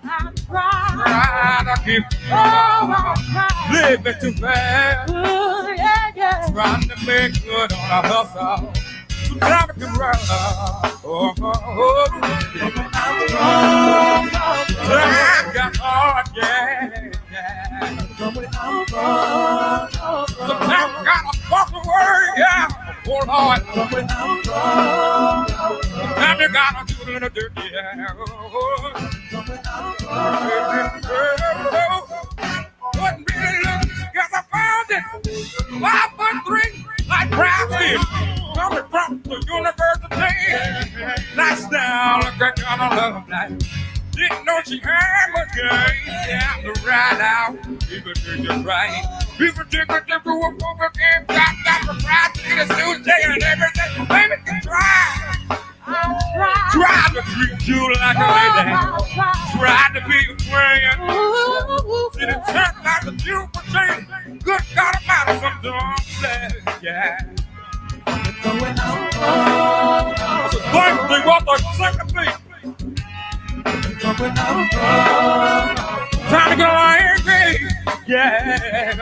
I'm trying. Trying to keep living too fast. Yeah. Trying to make good on a hustle. Sometimes it can run. Time got hard, yeah. Sometimes you gotta walk away, yeah. Oh Lord. Sometimes you gotta do a little dirty, yeah. Wasn't really looking, guess I found it. 5'3", like Brazil. Coming from the university. Nice down, look like on a love life. Didn't know she had much game. Yeah, to ride out. People think you're right. People think that they do a poker game. Got the pride to get a Tuesday and everything. Baby, can try. Try to treat you like a lady. Try to be a friend. See, it turned out that you were saying, good God about it, some dumb flesh, yeah. So first thing, what the second thing? Time to get angry, yeah.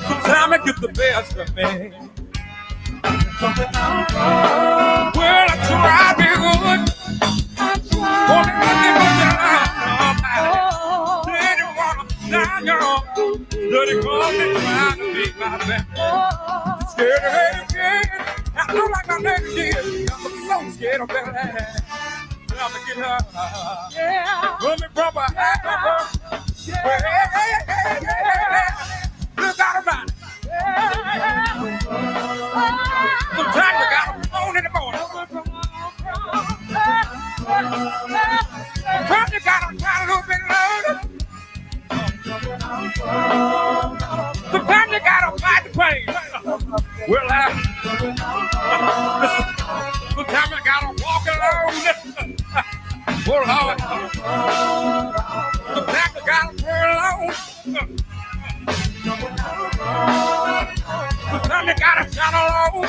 Sometimes I get the best of me. Well, I try to be good. Want to get didn't want to die young. Dirty call me trying to be my best. Scared of hate again. I don't like my lady did. I'm so scared of that. I'm gonna get her. Yeah. Coming from a hangover. Look out about it. Sometimes you got a phone in the morning. Sometimes you got to try a little bit louder. Sometimes you got to fight the pain. Well, sometimes you got to walk alone. Oh, Lord. Sometimes you got to pray alone. Sometimes you got to shout alone.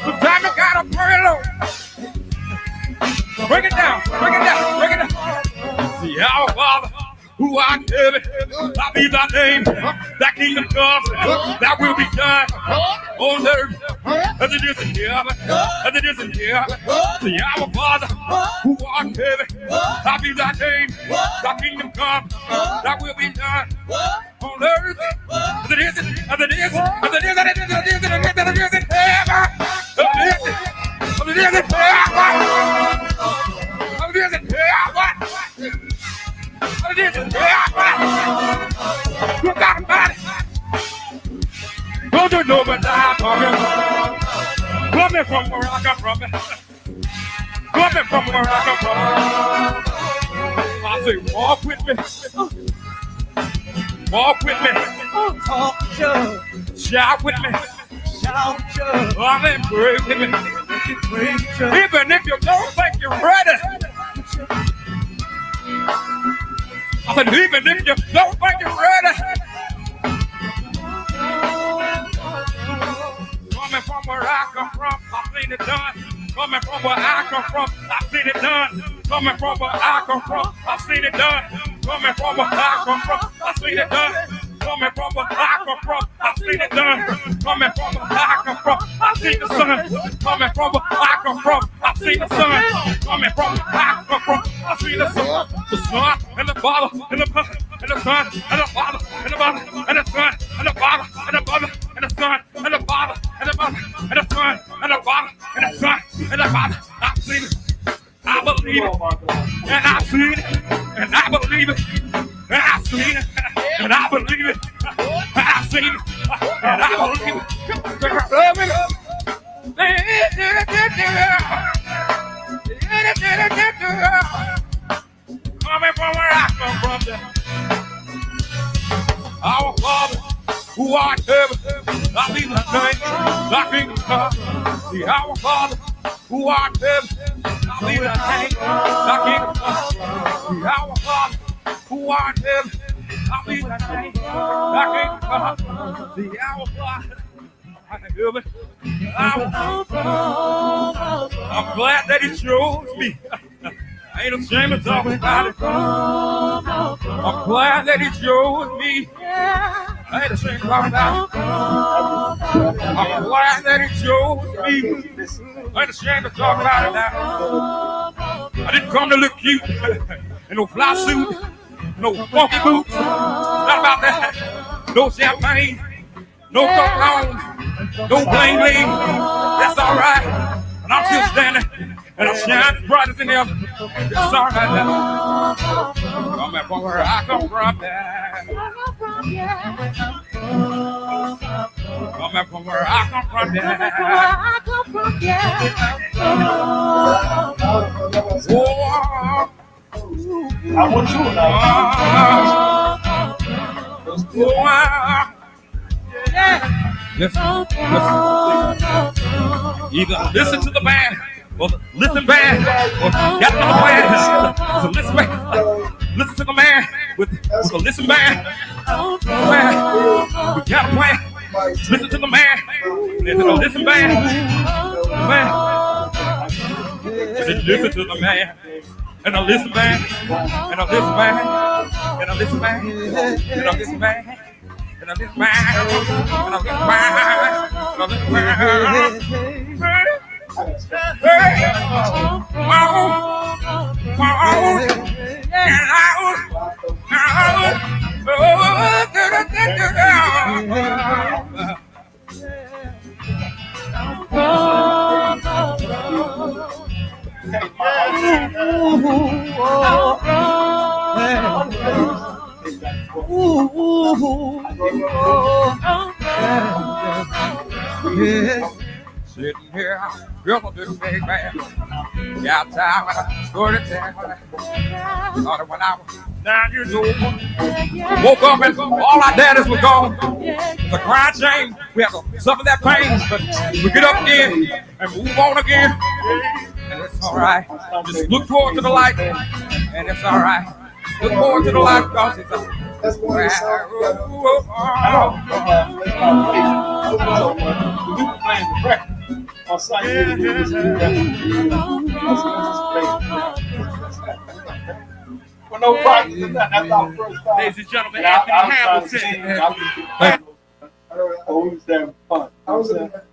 Sometimes you got to pray alone. Break it down. See, our Father, who art in heaven, I be thy name. Thy kingdom come, thy will be done on earth as it is in heaven. See, our Father, who art in heaven, I be thy name. Thy kingdom come, thy will be done on earth as it is in heaven. Look out about it. Don't know what I'm talking about. Coming from where I come from. I say, walk with me. Talk to you. Shout with me. Amen. Pray with me. Even if you don't think you're ready. I said, even if you don't think you're ready. Coming from where I come from, I've seen it done Coming from where I come from, I've seen it done. Coming from where I come from, I've seen it done. Coming from where I come from, I've seen it done. Coming from where I come from, I've seen it done. Coming from where I come from, I've seen the sun. Coming from where I come from, I've seen the sun. Coming from where I come from, I've seen the sun. The sun and the bottle and the sun and the sun and the bottle and the bottle and the sun and the bottle and the bottle and the sun and the bottle and the bottle and the sun and the bottle and the sun and the bottle. I've seen it. I believe it, and I've seen it, and I believe it, and I've seen it, and I believe it, and I've seen it, and I believe it. Coming from where I come from, our Father who art in heaven, thy be thy name, thy kingdom come. See our Father who art in heaven. Be the name, thy kingdom come. See our Father who art in heaven. Be the name, thy kingdom come. See our Father in heaven. I'm glad that He chose me. I ain't ashamed to talk about it. I'm glad that He chose me. I ain't ashamed to talk about it. I'm glad that He chose me. I ain't ashamed to talk about it now. I didn't come to look cute in no fly suit, no funky boots. Not about that. No champagne, no cologne, no bling bling. That's all right. And I'm still standing, and I'm shining bright as in ever. It's all right now. Coming from where I come from, coming from where I come from, I want you Listen. Either listen to the band or listen band or get another band. So listen band. Listen to the man with the listen band. We got a plan. Listen to the man. Listen to the listen band. Listen to the man. And a listen band. And a listen band. And a listen band. And a listen band. And a listen band. And a listen band. And a listen band. Sitting here, girl, this big man. Yeah, time when I started to thought it when I was 9 years old. Woke up and all our daddies were gone. It's a crying shame. We have to suffer that pain, but we get up again and move on again. And it's all right. Just look forward to the light, and it's all right. Look forward to the light because it's That's one of the songs on site. For no practice, that's our first time. ladies and gentlemen, Anthony Hamilton. Oh, he was damn fun. I was in there.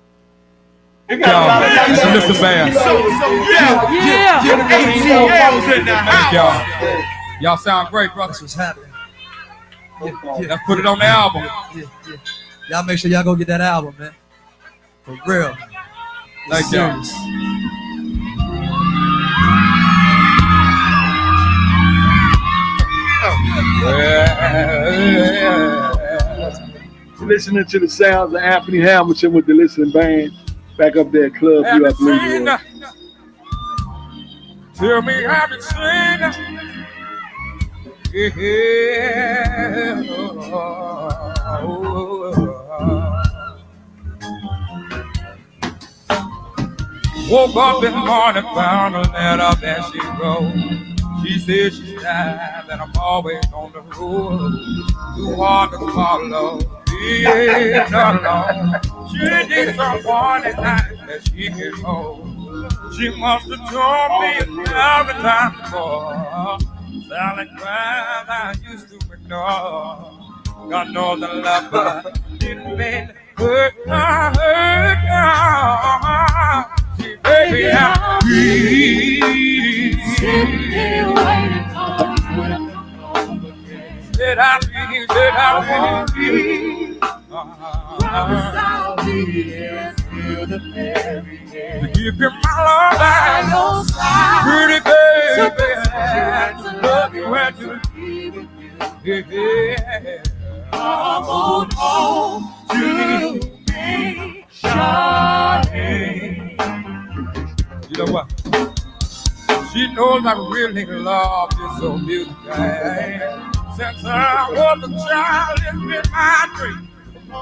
You Listen, band. Yeah. Y'all sound great, brothers. What's happening? Let's put it on the album. Y'all make sure y'all go get that album, man. For real. Thank y'all. Listening to the sounds of Anthony Hamilton with the listening band back up there at Club View up New York. Tell me how to sing. Yeah. Woke up in the morning, found her letter, there she wrote. She said she's tired, that I'm always on the road. Too hard to follow, yeah, not alone. She needs someone at night that she can hold. She must have told me every time before. Silent cries I used to ignore. God knows I love her. Didn't mean to hurt her. She baby, I'm free. Sitting here waiting for you to come home again. Said I'll be. Promise I'll be here till the very end. To give you my love By your side. pretty To baby. protect you, to love you, and to be with you. Yeah. Come on home to me, Charlie. You know what? She knows I really love this so beautiful. Since I was a child, it's been my dream. I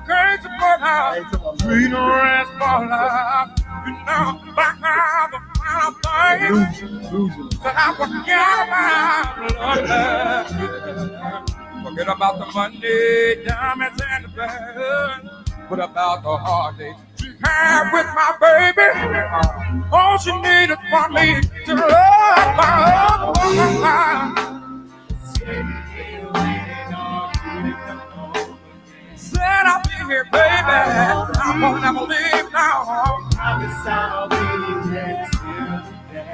can't support her, treat her as for love. You know, back how the final thing that I forget about love. Forget about the money, diamonds, and the bed. What about the heartache she had with my baby? All she needed for me to love my said I'll be here, baby. I won't ever leave now. Promise I'll be here till the day.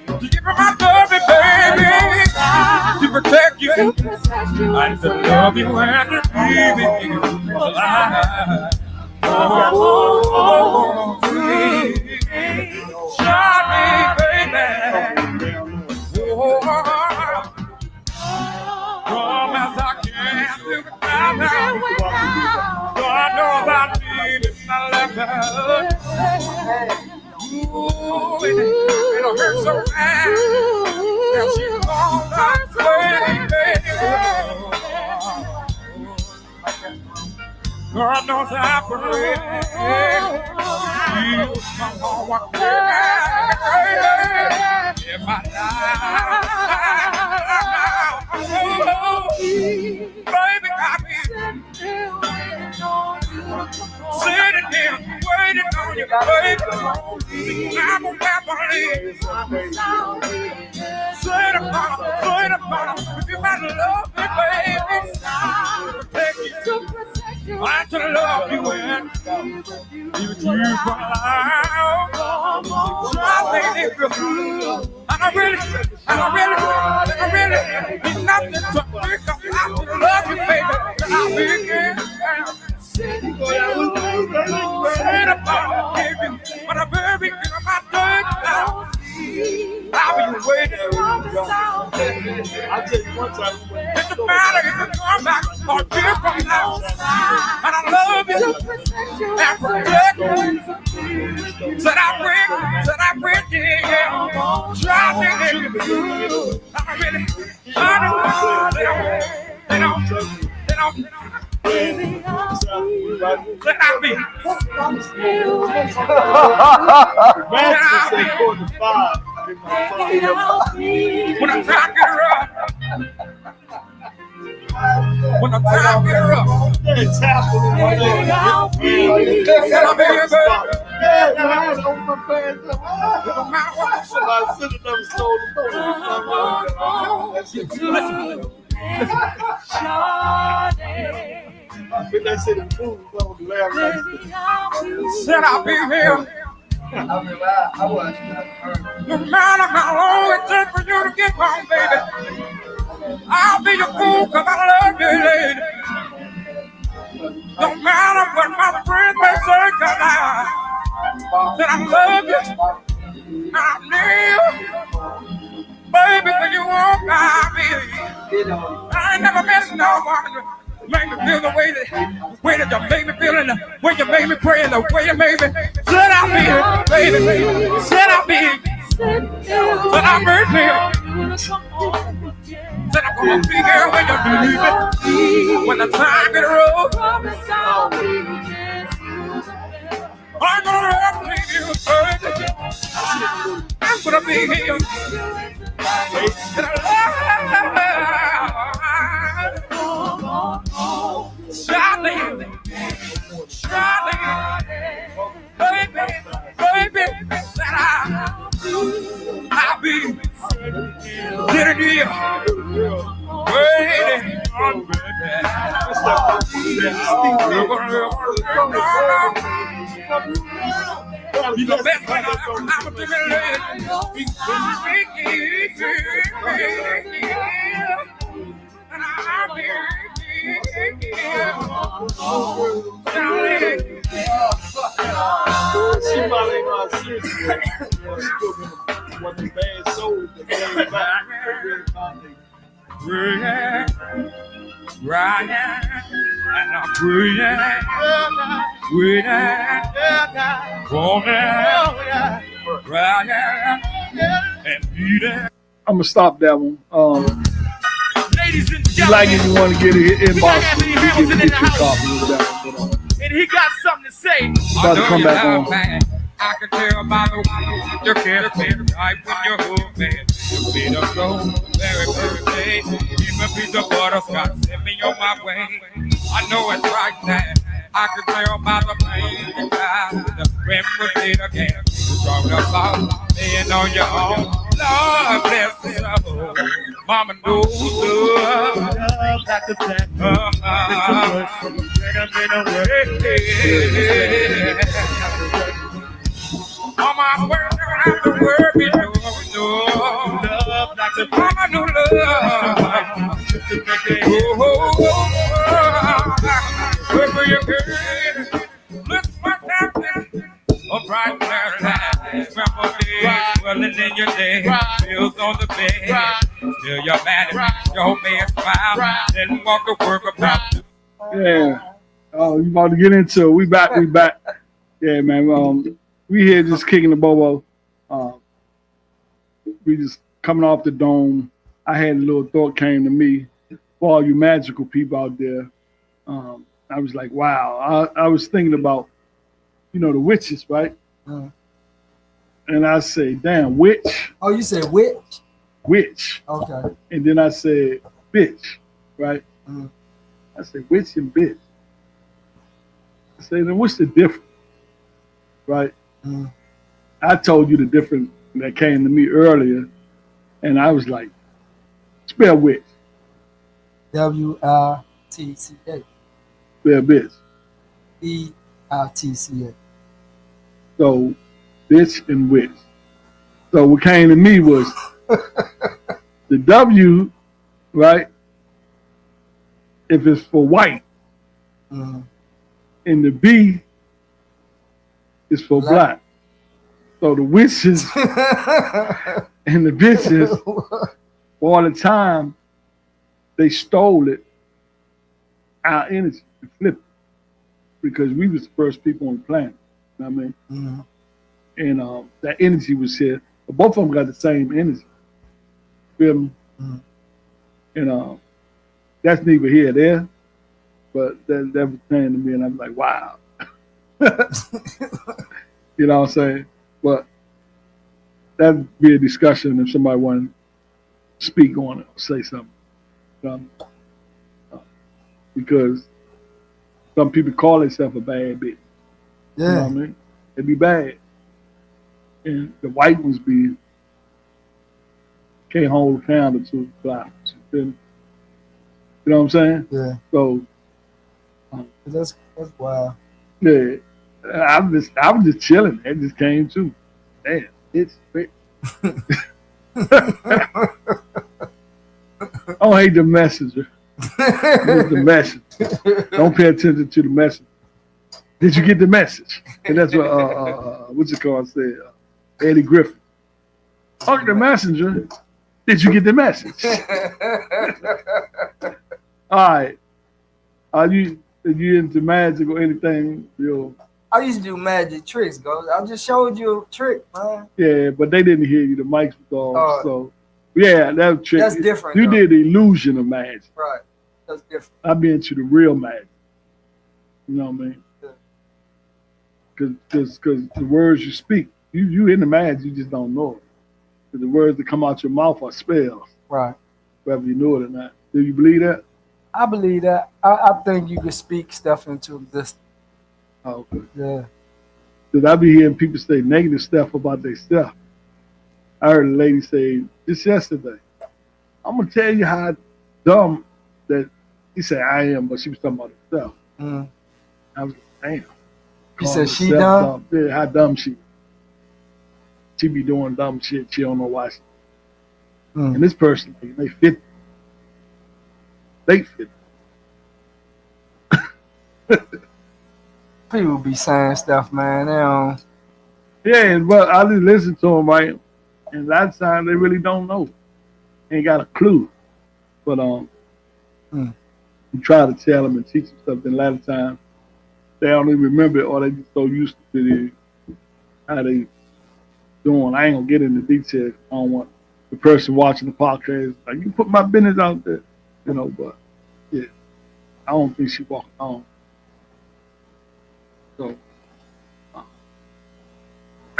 To give her my love, baby. To protect you. To protect you And to love you and to be with you. Oh, to me. Charlie, baby. Oh, promise I can't do without her. God knows I need it, my love. Ooh, it'll hurt so bad. Now she's gone that way. God knows I pray. She'll come home one day. If I die, baby, I'll be sitting here waiting on you, baby. I will never leave. Sit upon with you, my love, baby. Protect you. I to love you and you for life. I think it will do. And I really need nothing to pick up. I to love you, baby. And I'll be again. Sit upon you, but I'm very good on my third now. I'll be waiting. I'll tell you one time. It doesn't matter if you come back or dear from now. And I love you and protect you. Said I bring you here. Try to get you. I really, they don't. Said I be. When I try to get her up. When I try to get her up. It's happening right there. Said I'll be here, baby. Yeah, I had it on my pants. It don't matter what I say. Somebody should have never stole the phone. I think that shit in the movie. Said I'll be here. No matter how long it takes for you to get home, baby. I'll be your fool because I love you, lady. No matter what my friends may say, because I love you. I need you. Baby, when you walk by me, I ain't never met no one. Make me feel the way that you make me feel, and the way you make me pray, and the way you make me. Said I'll be here, baby. Said I'll be here. Said I'll be here. Said I'm gonna be here when you leave it. When the time get rolled, I'm gonna have to leave you, baby. I'm gonna be here. And I love Charlie, baby, that I baby. Waiting on baby. You're the best thing I've ever I'm gonna stop that one. Ladies and If you like it, you want to get it, inbox me. Anthony You Hamilton get in the your house. copy of that one. and he got something to say. About to come back on. I can tell by the way you care to feel right when you're hooked, man. You feel the flow very, very day. Give me a piece of butterscotch, send me on my way. I know it's right now. I can tell by the pain you got. The friend was it again. You talked about being on your own. Lord bless it. Oh, Mama knows love. Back to back. Mama, I don't have to worry, no. Love like a Mama, no love. Wherever you go, look what's happening. A bright clear light, grandpa days, swelling in your day, bills on the bed, still you're mad at me, your man smile, then walk to work about. Yeah. Oh, you about to get into it. We back. Yeah, man. We here just kicking the bobo. We just coming off the dome. I had a little thought came to me for all you magical people out there. I was like, wow. I was thinking about, the witches, right? And I say, damn, witch. Oh, you said witch? Witch. Okay. And then I said, bitch, right? I said, witch and bitch. I said, then what's the difference, right? I told you the difference that came to me earlier, and I was like, spell witch. W-I-T-C-A. Spell bitch. E-I-T-C-A. So, bitch and witch. So what came to me was the W, right? If it's for white, and the B is for black. So the witches and the bitches, all the time, they stole it, our energy, and flipped it, because we was the first people on the planet. You know what I mean? And that energy was here. But both of them got the same energy. Feel me? And that's neither here nor there. But that was saying to me, and I'm like, wow. You know what I'm saying? But that'd be a discussion if somebody wanted to speak on it or say something. Because some people call themselves a bad bitch. Yeah. You know what I mean? It'd be bad. And the white ones can't hold a candle to the flowers. You know what I'm saying? Yeah. So That's wild. yeah, I was just chilling. It just came to. Damn, it's great. I don't hate the messenger. It's the message. Don't pay attention to the message. Did you get the message? And that's what what's it called said, Eddie Griffin. Fuck the messenger. Did you get the message? All right. Are you into magic or anything? I used to do magic tricks, I just showed you a trick, man. Yeah, but they didn't hear you. The mics was off. So yeah, that was tricky. That's different. You though. did the illusion of magic. Right. That's different. I've been into the real magic. You know what I mean? Because the words you speak, you in the magic, you just don't know it. Because the words that come out your mouth are spells. Right. Whether you know it or not. Do you believe that? I believe that. I think you can speak stuff into existence. Oh, okay. Yeah. Because I be hearing people say negative stuff about their stuff. I heard a lady say just yesterday, I'm gonna tell you how dumb that he said I am, but she was talking about herself. Mm. I was like, damn. You said she dumb? Yeah, how dumb she. She be doing dumb shit. She don't know why. Mm. And this person, they fit. They fit. People be saying stuff, man. They don't. Yeah, but I just listen to them, right? And a lot of times they really don't know. Ain't got a clue. But you try to tell them and teach them something. A lot of times they don't even remember it, or they just so used to it, how they doing. I ain't gonna get into details. I don't want the person watching the podcast like, you put my business out there, you know. But yeah, I don't think she walked on. So I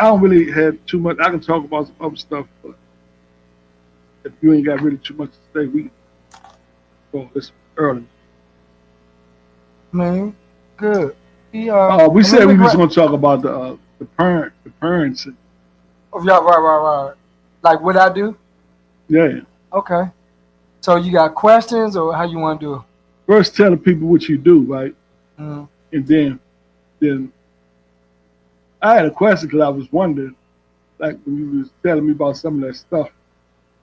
don't really have too much. I can talk about some other stuff, but if you ain't got really too much to say, we go. It's early. Man, good. We said we was gonna talk about the parents. Oh, yeah, right. Like what I do? Yeah. Okay. So you got questions, or how you want to do it? First, tell the people what you do, right? Mm. And then I had a question because I was wondering, like when you was telling me about some of that stuff,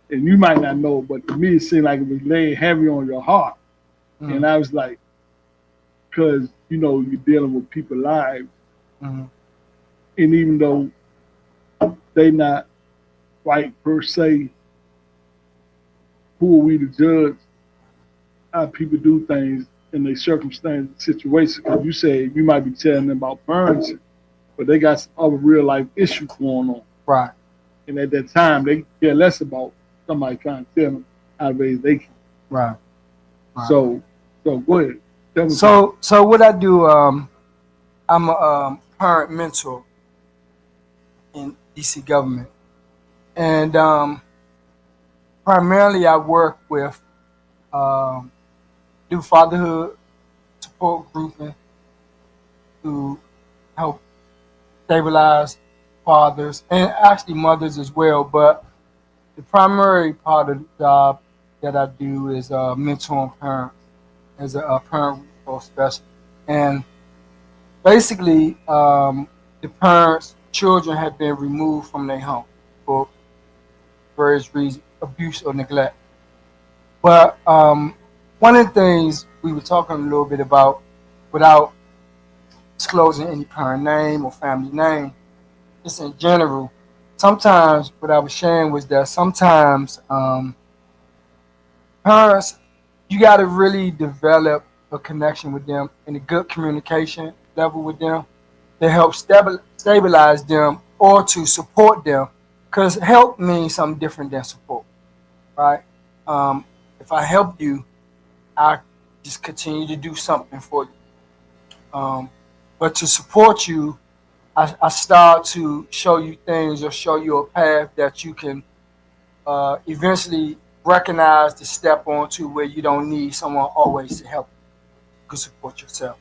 and you might not know, but to me it seemed like it was laying heavy on your heart. And I was like, because you know you're dealing with people's lives, and even though they not right per se, who are we to judge how people do things in their circumstances, situations? Because you say you might be telling them about parents, but they got some other real life issues going on. Right. And at that time, they care less about somebody trying to tell them how to raise their kids. Right. So go ahead. So what I do, I'm a parent mentor in DC government, and primarily I work with do fatherhood support grouping to help stabilize fathers and actually mothers as well. But the primary part of the job that I do is mentoring parents as a parent resource specialist. And basically, the parents' children have been removed from their home for various reasons, abuse or neglect. But one of the things we were talking a little bit about, without disclosing any parent name or family name, just in general, sometimes what I was sharing was that sometimes parents, you got to really develop a connection with them and a good communication level with them to help stabilize them or to support them, because help means something different than support, right? If I help you, I just continue to do something for you. But to support you, I start to show you things or show you a path that you can eventually recognize to step onto, where you don't need someone always to help you. You can support yourself.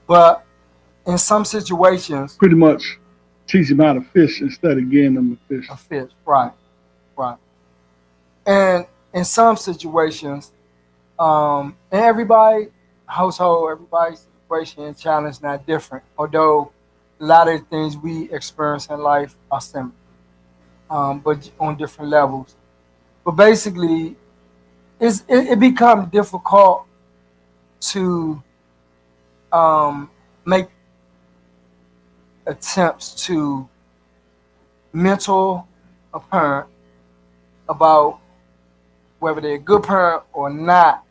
But in some situations, pretty much teach them how to fish instead of getting them to fish. A fish, right. And in some situations, and everybody household, everybody's situation and challenge not different, although a lot of the things we experience in life are similar, but on different levels. But basically, it becomes difficult to make attempts to mentor a parent about whether they're a good parent or not,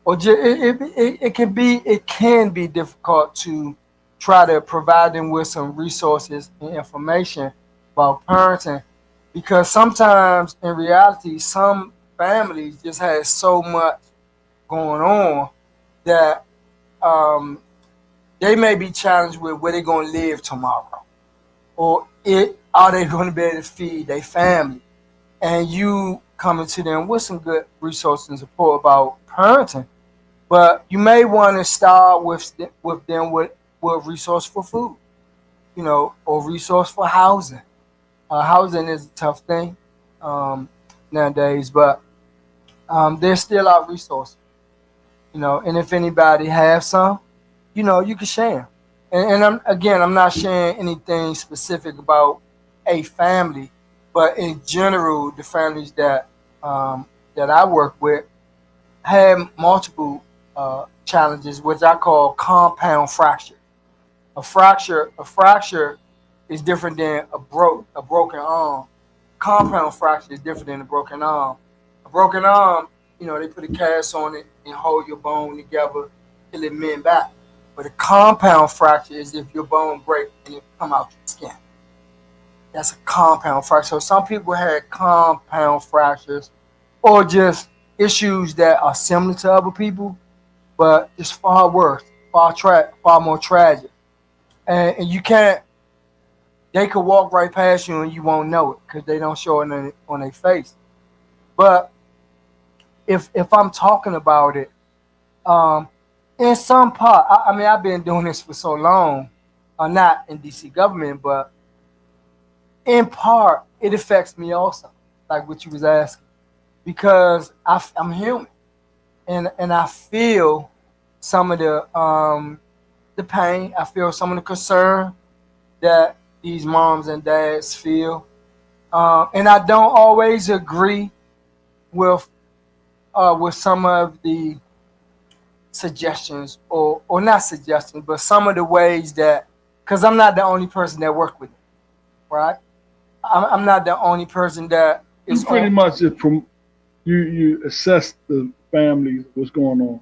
or it can be difficult to try to provide them with some resources and information about parenting, because sometimes in reality some families just have so much going on that they may be challenged with where they're going to live tomorrow, or are they going to be able to feed their family, and you coming to them with some good resources and support about parenting. But you may want to start with them with a resource for food, or resource for housing. Housing is a tough thing nowadays, but there's still our resources, and if anybody has some, you can share. And I'm not sharing anything specific about a family, but in general, the families that I work with have multiple challenges, which I call compound fracture. A fracture is different than a broken arm. Compound fracture is different than a broken arm. A broken arm, they put a cast on it and hold your bone together till it mend back. But a compound fracture is if your bone breaks and it come out your skin. That's a compound fracture. So some people had compound fractures or just issues that are similar to other people, but it's far worse, far more tragic. And you can't. They could walk right past you and you won't know it because they don't show it on their face. But if I'm talking about it, in some part, I mean, I've been doing this for so long, not in DC government, but in part, it affects me also, like what you was asking, because I'm human, and I feel some of the pain. I feel some of the concern that these moms and dads feel, and I don't always agree with some of the suggestions or not suggestions, but some of the ways that, because I'm not the only person that work with it, right? I'm not the only person that is you pretty much just you assess the family, what's going on,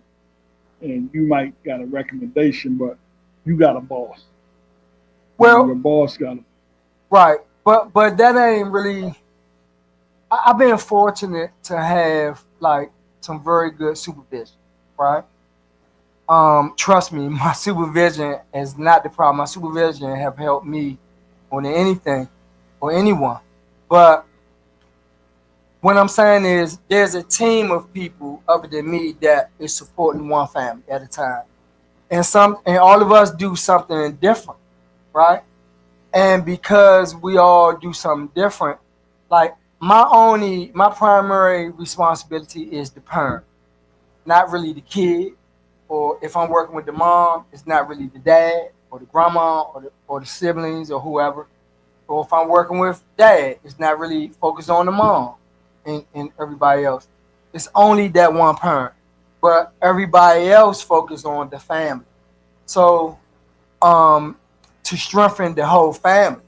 and you might got a recommendation, but you got a boss. Well, your boss got a right, but that ain't really. I've been fortunate to have like some very good supervision, right? Trust me, my supervision is not the problem. My supervision have helped me more than anything or anyone. But what I'm saying is there's a team of people other than me that is supporting one family at a time. And all of us do something different, right? And because we all do something different, like my primary responsibility is the parent, not really the kid. Or if I'm working with the mom, it's not really the dad or the grandma or the siblings or whoever. Or if I'm working with dad, it's not really focused on the mom and everybody else. It's only that one parent. But everybody else focus on the family. So to strengthen the whole family.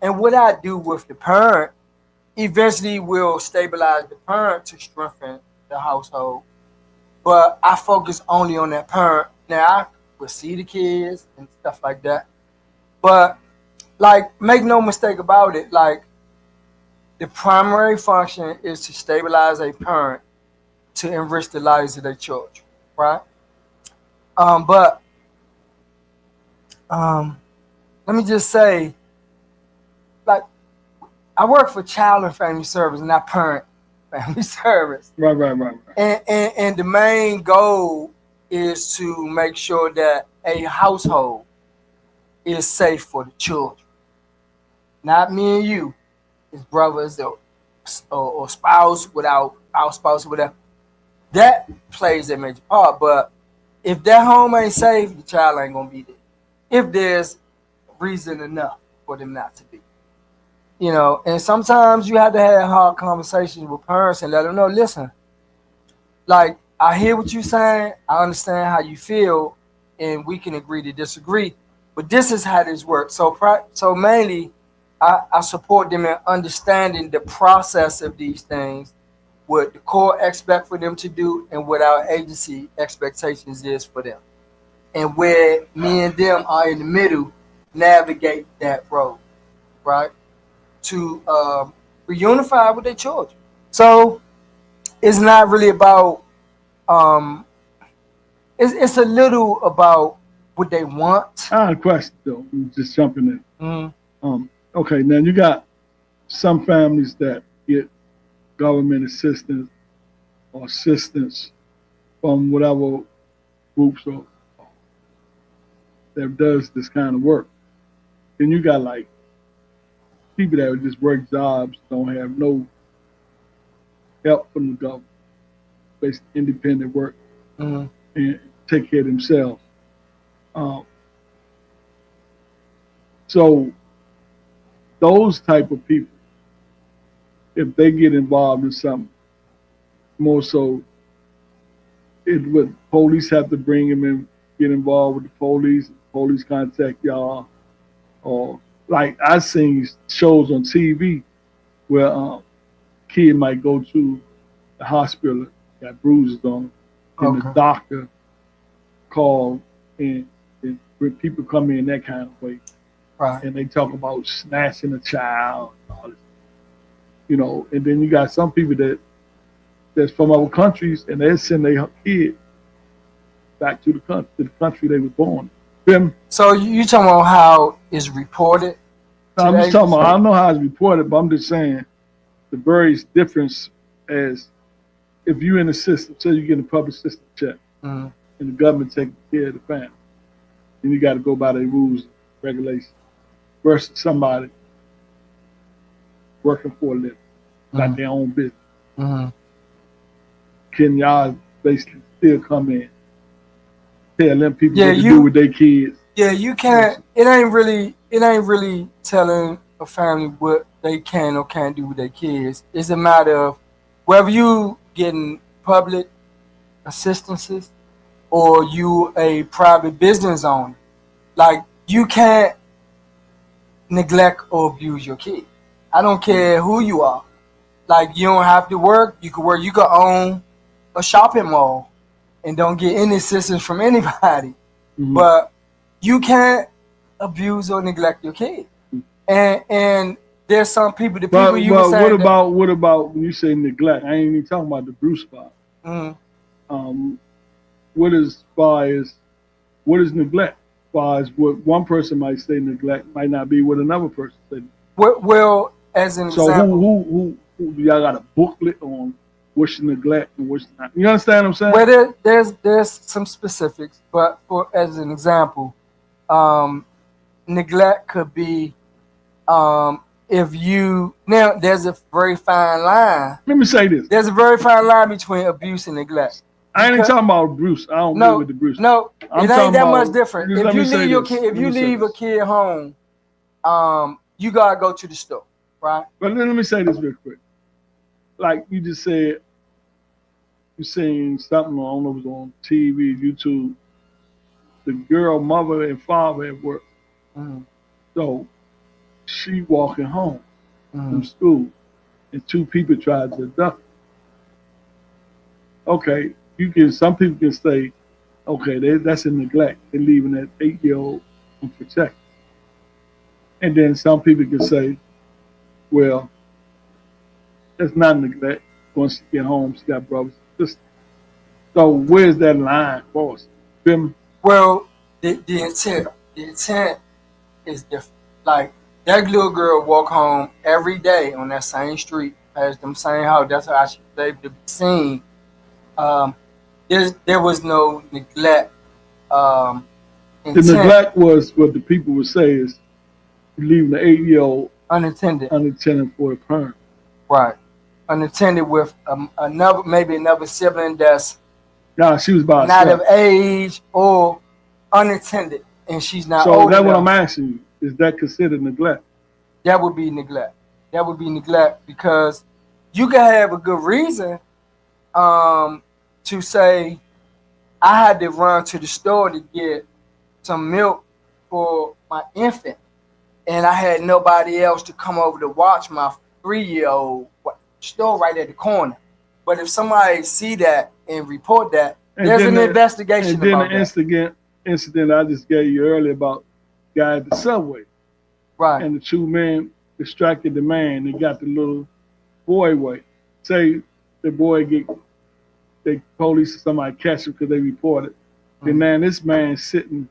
And what I do with the parent eventually will stabilize the parent to strengthen the household. But I focus only on that parent. Now I will see the kids and stuff like that. But like, make no mistake about it, like the primary function is to stabilize a parent to enrich the lives of their children, right? But let me just say, like, I work for Child and Family Service, not Parent Family Service. Right. And the main goal is to make sure that a household is safe for the children. Not me and you, as brothers or spouse without our spouse or whatever. That plays a major part. But if that home ain't safe, the child ain't gonna be there. If there's reason enough for them not to be. And sometimes you have to have hard conversations with parents and let them know, listen, like, I hear what you're saying, I understand how you feel, and we can agree to disagree, but this is how this works. So mainly, I support them in understanding the process of these things, what the court expect for them to do, and what our agency expectations is for them, and where me and them are in the middle, navigate that road, right? To reunify with their children. So it's not really about it's a little about what they want. I have a question though. I'm just jumping in. Mm-hmm. Okay, now you got some families that get government assistance or assistance from whatever groups or that does this kind of work. Then you got like people that would just work jobs, don't have no help from the government. basically independent work Mm-hmm. and take care of themselves. So those type of people, if they get involved in something, more so, it would police have to bring them in, get involved with the police. Police contact y'all, or like I seen shows on TV where kid might go to the hospital, got bruises on him, and the doctor called, and when people come in that kind of way, Right. and they talk about snatching a child, and all this, you know, and then you got some people that's from other countries, and they send their kid back to the country they were born in. So you talking about how it's reported? I'm just talking about, I don't know how it's reported, but I'm just saying the various difference as if you're in the system, say you get a public system check, Mm-hmm. and the government taking care of the family, and you got to go by their rules, regulations, versus somebody working for a living, got their own business. Mm-hmm. Can y'all basically still come in, tell them people what to do with their kids? Yeah, you can't. It ain't really telling a family what they can or can't do with their kids. It's a matter of whether you getting public assistances or you a private business owner. Like, you can't neglect or abuse your kid. I don't care who you are. Like, you don't have to work. You could work. You could own a shopping mall and don't get any assistance from anybody. Mm-hmm. But you can't abuse or neglect your kid. And there's some people, the people you were saying. What about when you say neglect? I ain't even talking about the Bruce part. Mm-hmm. What is neglect? As far as what one person might say neglect might not be what another person said. Well, as an example. So who y'all got a booklet on what's neglect and what's not? You understand what I'm saying? Well, there's some specifics, but as an example, neglect could be if you now there's a very fine line. Let me say this. There's a very fine line between abuse and neglect. I ain't talking about Bruce. I don't deal with the Bruce. No, I'm it ain't that about, much different. If you leave your kid, a kid home, you gotta go to the store, right? But let me say this real quick. Like you just said, you seen something, I don't know if it was on TV, YouTube. The girl mother and father at work. Mm-hmm. So she walking home from school, and two people tried to abduct her. Okay, some people can say, okay, that's a neglect. They're leaving that 8-year-old unprotected. And then some people can say, well, that's not neglect. Once she get home, she got brothers and sisters. So where's that line for us? Well, the intent is different. Like, that little girl walk home every day on that same street, past them same house. That's how she was able to be seen. There was no neglect. The neglect was what the people would say is leaving the 8-year-old unattended for a parent. Right. Unattended with another sibling that's she was by not herself. of age or unattended, and she's not so old that's enough. What I'm asking you. Is that considered neglect? That would be neglect. That would be neglect because you can have a good reason to say, I had to run to the store to get some milk for my infant, and I had nobody else to come over to watch my 3-year-old. Store right at the corner. But if somebody see that and report that, there's an investigation about that. And then the incident I just gave you earlier about the guy at the subway. Right. And the two men distracted the man. They got the little boy away. Say the boy the police or somebody catch him because they reported. And now this man's sitting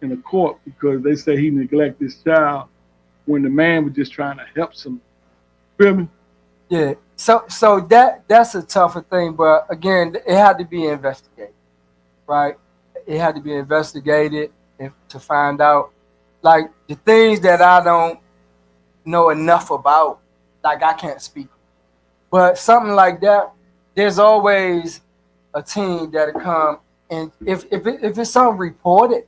in a court because they say he neglected his child when the man was just trying to help some. Feel me? Yeah. So that's a tougher thing, but again, it had to be investigated, right? It had to be investigated to find out, like, the things that I don't know enough about, like, I can't speak. But something like that, there's always a team that'll come, and if it's something reported,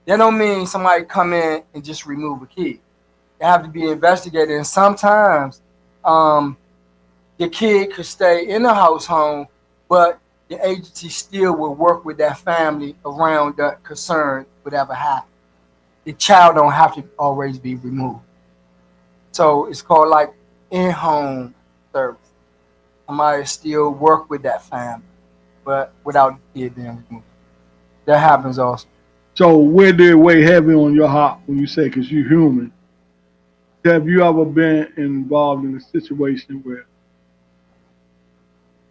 that don't mean somebody come in and just remove a kid. They have to be investigated, and sometimes the kid could stay in the house home, but the agency still will work with that family around that concern, whatever happened. The child don't have to always be removed. So it's called like in-home service. Somebody still work with that family, but without the kid being removed. That happens also. So where did it weigh heavy on your heart when you say, because you're human? Have you ever been involved in a situation where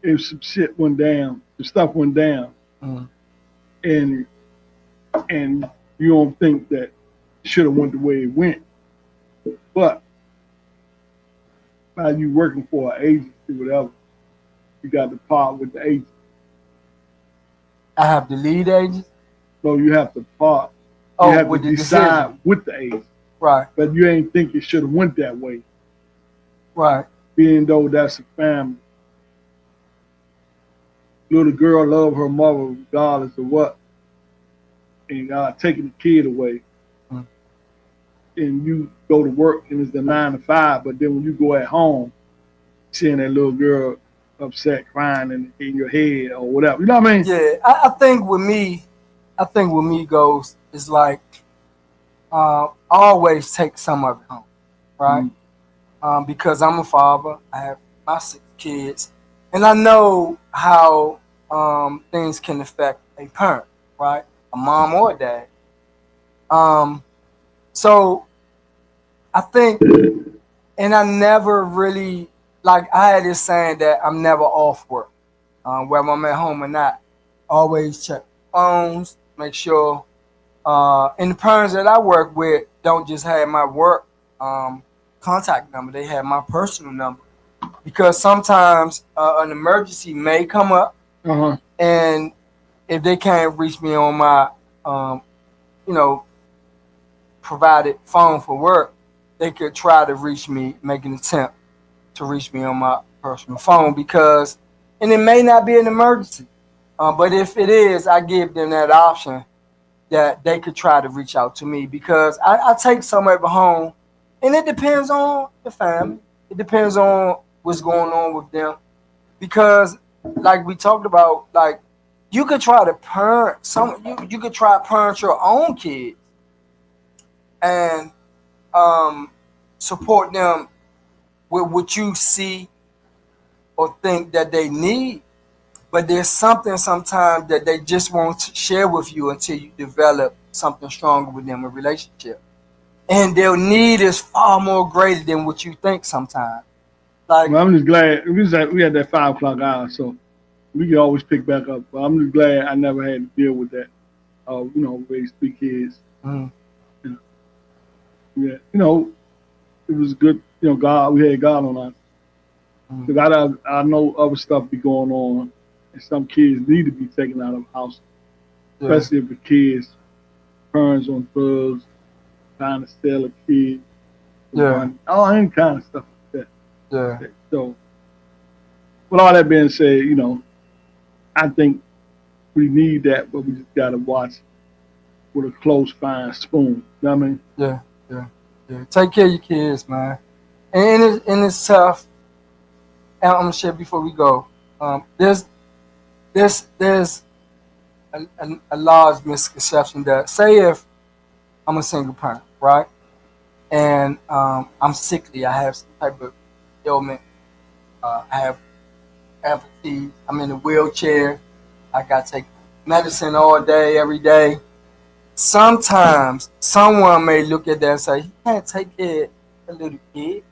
if some shit went down, the stuff went down, and you don't think that it should have went the way it went, but while you working for an agency, whatever, you got to part with the agency. I have to lead agent. So you have to part. Oh, you have with to the decide decision. with the agent. Right. But you ain't think it should have went that way. Right. Being though that's a family. Little girl love her mother regardless of what. And taking the kid away. And you go to work and it's the 9 to 5, but then when you go at home, seeing that little girl upset, crying in your head or whatever. You know what I mean? Yeah, I think with me goes is like always take some of it home, right? Because I'm a father, I have my 6 kids, and I know how things can affect a parent, right? A mom or a dad. So I think, and I never really, like I had this saying that I'm never off work, whether I'm at home or not. Always check phones, make sure, and the parents that I work with don't just have my work contact number, they have my personal number. Because sometimes an emergency may come up, and if they can't reach me on my, provided phone for work, they could try to reach me, make an attempt to reach me on my personal phone and it may not be an emergency, but if it is, I give them that option that they could try to reach out to me because I take some of it home, and it depends on the family. It depends on what's going on with them because, like we talked about, like you could try to parent you could try to parent your own kids and support them with what you see or think that they need, but there's something sometimes that they just won't share with you until you develop something stronger with them, a relationship, and their need is far more greater than what you think sometimes. Like, well, I'm just glad we had that 5 o'clock hour, so we can always pick back up. But I'm just glad I never had to deal with that. Raise 3 kids. Yeah, it was good. God, we had God on us. Because I know other stuff be going on, and some kids need to be taken out of the house, especially if the kids, parents on drugs, trying to sell a kid, all any kind of stuff like that. So, with all that being said, I think we need that, but we just gotta watch with a close, fine spoon. You know what I mean? Yeah. Take care of your kids, man. And it's tough. And I'm gonna share before we go. There's a large misconception that, say if I'm a single parent, right, and I'm sickly, I have some type of ailment, I have empathy, I'm in a wheelchair, I gotta take medicine all day, every day. Sometimes someone may look at that and say, "You can't take care of a little kid."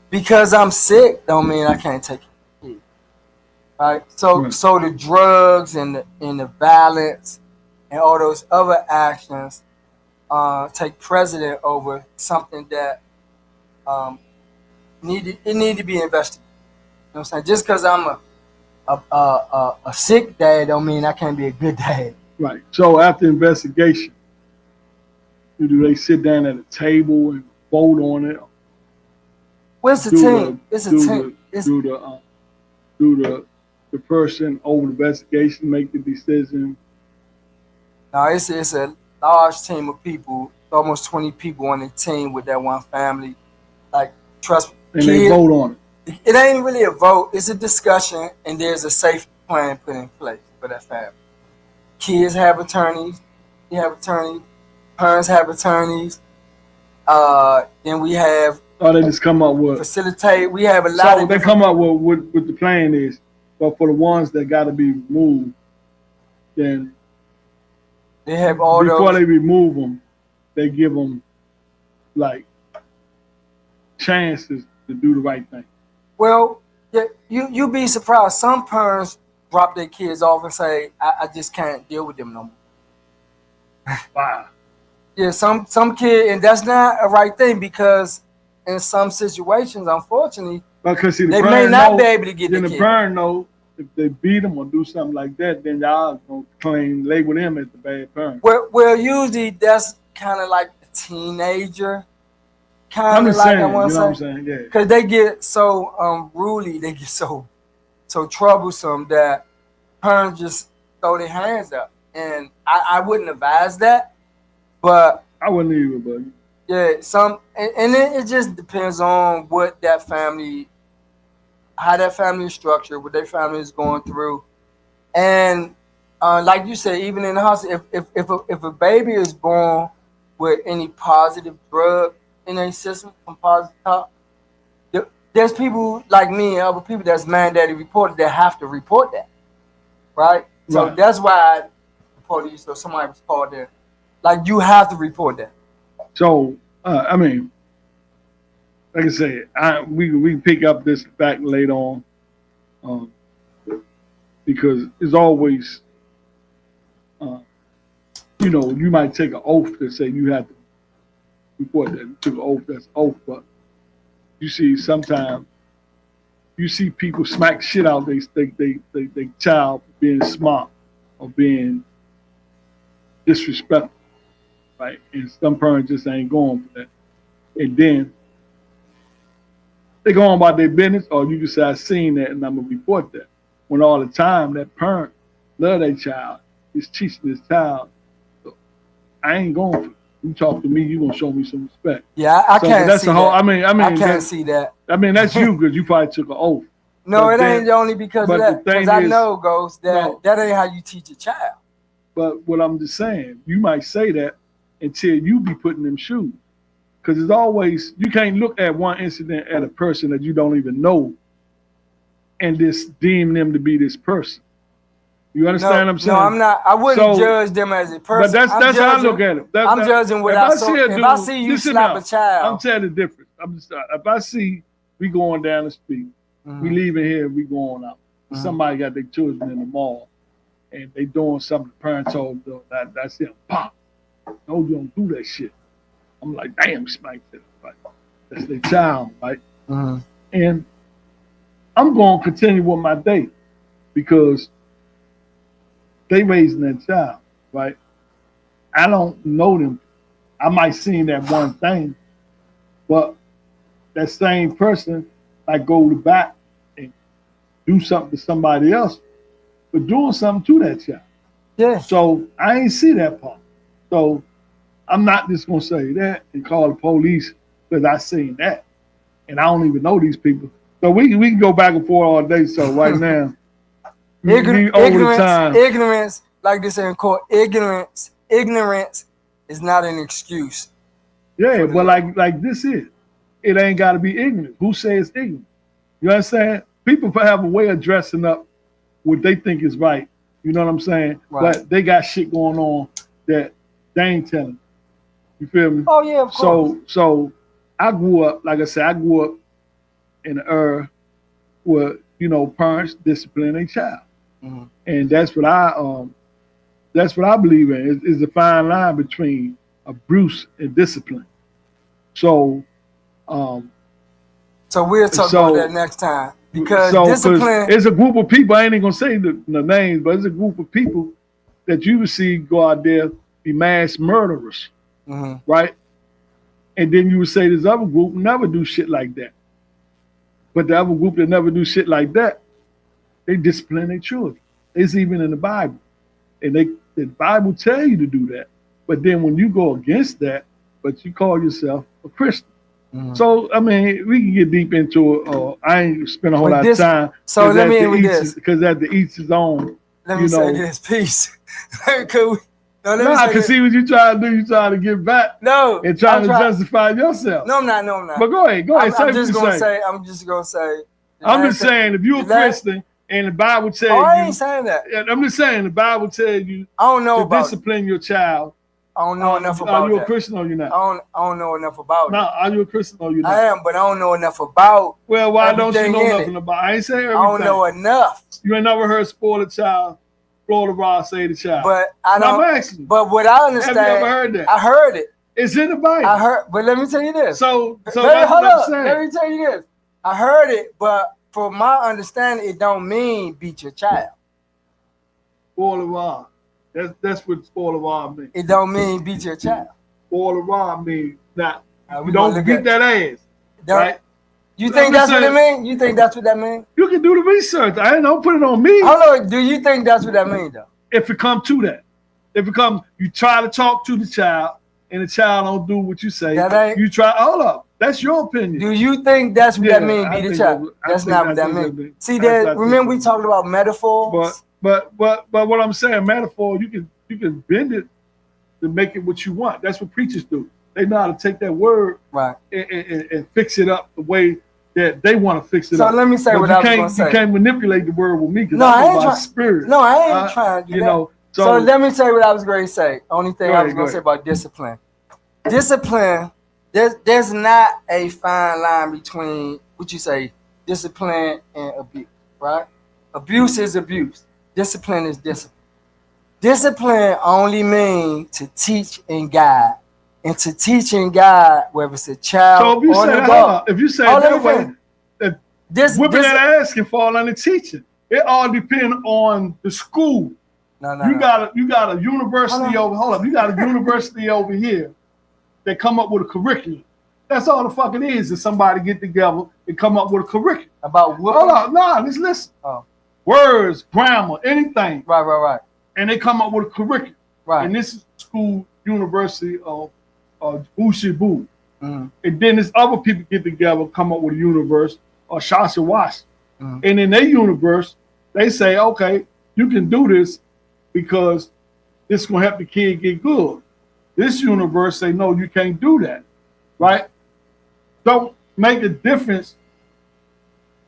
Because I'm sick don't mean I can't take care of a kid. Right? So the drugs and the violence and all those other actions take precedent over something that need to be investigated. You know what I'm saying? Just because I'm a sick dad don't mean I can't be a good dad. Right. So after investigation, do they sit down at a table and vote on it? Well, it's a team. It's a team. Do the the person over the investigation make the decision? Now it's a large team of people, almost 20 people on the team with that one family. Like, trust me, And they vote on it. It ain't really a vote. It's a discussion, and there's a safety plan put in place for that family. Kids have attorneys. We have attorneys. Parents have attorneys. Then we have. Oh, they just come up with facilitate. We have a lot. So they come up with what the plan is, but for the ones that got to be removed, then they have all before those. They remove them, they give them like chances to do the right thing. Well, yeah, you'd be surprised. Some parents drop their kids off and say, I just can't deal with them no more. Wow. Yeah, some kid, and that's not a right thing, because in some situations, unfortunately, because see, they may not be able to get the kid. Then the parent know if they beat them or do something like that, then y'all gonna label them as the bad parent. Well, usually that's kind of like a teenager. Kind of like, I want to say, yeah. Because they get so unruly, they get so troublesome that parents just throw their hands up, and I wouldn't advise that, but I wouldn't either, buddy. Yeah, and it just depends on what that family, how that family is structured, what their family is going through, and like you said, even in the hospital, if a baby is born with any positive drug in their system, from positive talk, there's people like me and other people that's mandated reported that have to report that, right? So that's why the police or somebody was called there. Like, you have to report that. So, I mean, like I said, we can pick up this back later on, because it's always, you might take an oath to say you have to report that. You took an oath, that's an oath, but you see sometimes you see people smack shit out they child for being smart or being disrespectful, right? And some parents just ain't going for that. And then they go on about their business, or you can say, I seen that and I'm gonna report that. When all the time that parent love their child, is teaching his child, so I ain't going for it. You talk to me, you gonna show me some respect. Yeah, I can't that's see the whole, that. I can't see that. I mean, that's you, because you probably took an oath. No, but it ain't only because of that. Because I know, Ghost, that ain't how you teach a child. But what I'm just saying, you might say that until you be put in them shoes. Because it's always, you can't look at one incident at a person that you don't even know and just deem them to be this person. You understand what I'm saying? No, I'm not. I wouldn't judge them as a person. But that's how I look at it. I'm judging what I saw. If I see you slap a child. I'm telling the difference. If I see we going down the street, we leaving here, we going out. Somebody got their children in the mall, and they doing something the parents told them, that's them. Pop. No, you don't do that shit. I'm like, damn, smack that. Right? That's their child, right? And I'm going to continue with my day, because they raising that child, right? I don't know them. I might seen that one thing, but that same person might go to back and do something to somebody else, but doing something to that child. Yeah. So I ain't see that part. So I'm not just gonna say that and call the police because I seen that, and I don't even know these people. So we can go back and forth all day. So right now, ignorance, like they say in court, ignorance is not an excuse. Yeah, but like this is, it ain't got to be ignorant. Who says ignorant? You understand? People have a way of dressing up what they think is right. You know what I'm saying? Right. But they got shit going on that they ain't telling. You feel me? Oh yeah, of course. So I grew up, like I said, I grew up in an era where, parents discipline their child. And that's what I believe in, is the fine line between abuse and discipline. So we'll talk about that next time, because discipline. It's a group of people, I ain't even gonna say the names, but it's a group of people that you would see go out there, be mass murderers, right? And then you would say this other group never do shit like that. But the other group that never do shit like that, they discipline their children. It's even in the Bible. And the Bible tell you to do that. But then when you go against that, but you call yourself a Christian. Mm-hmm. So, I mean, we can get deep into it. I ain't spend a whole lot of time. So let me end with this. Because at the each his own. Let me say this. Peace. I can see what you trying to do. You trying to get back. No. And trying to justify yourself. No, I'm not. But go ahead. I'm just going to say. I'm just saying, if you're a Christian and the Bible tells you. I ain't saying that. I'm just saying, the Bible tells you I don't know to discipline your child. I don't know enough about that. Are you a Christian or you're not? I don't know enough about it. No, are you a Christian or you're not? I am, but I don't know enough about. Well, why don't you know nothing about? I ain't saying everything. I don't know enough. You ain't never heard spoil a child, Florida Rod say the child. But I don't. I'm asking. But what I understand. Have you ever heard that? I heard it. It's in the Bible. I heard, but let me tell you this. So hold up. Let me tell you this. I heard it, but for my understanding, it don't mean beat your child. Spoil a rod. That's what spoil a rod means. It don't mean beat your child. Spoil a rod means not. You don't beat that ass. Right? You think that's what it means? You think that's what that means? You can do the research. I don't put it on me. Hold on. Do you think that's what that means, though? If it comes to that. If it comes, you try to talk to the child, and the child don't do what you say. You try. Hold up. That's your opinion. Do you think that's what that means, beat the child? That's not what that means. See, remember we talked about metaphors? But what I'm saying, metaphor, you can bend it to make it what you want. That's what preachers do. They know how to take that word and fix it up the way that they want to fix it up. So let me say what I was going to say. You can't manipulate the word with me because I ain't trying. Spirit. No, I ain't trying to do that. So let me say what I was going to say. Only thing I was going to say about discipline. Discipline, there's not a fine line between what you say, discipline and abuse, right? Abuse is abuse. Discipline is discipline. Discipline only means to teach and guide. And to teach and guide, whether it's a child or an adult. If you say it that way, whipping that ass can fall under teaching. It all depends on the school. You got a university over. Hold up, you got a university over here that come up with a curriculum. That's all the fuck it is somebody get together and come up with a curriculum. About what? Hold up, let's listen. Oh. Words, grammar, anything. Right. And they come up with a curriculum. Right. And this is school, university of Ushibu. Mm-hmm. And then this other people get together, come up with a universe, or Shashawashi. Mm-hmm. And in their universe, they say, okay, you can do this because this is going to help the kid get good. This universe say, no, you can't do that, right? Don't make a difference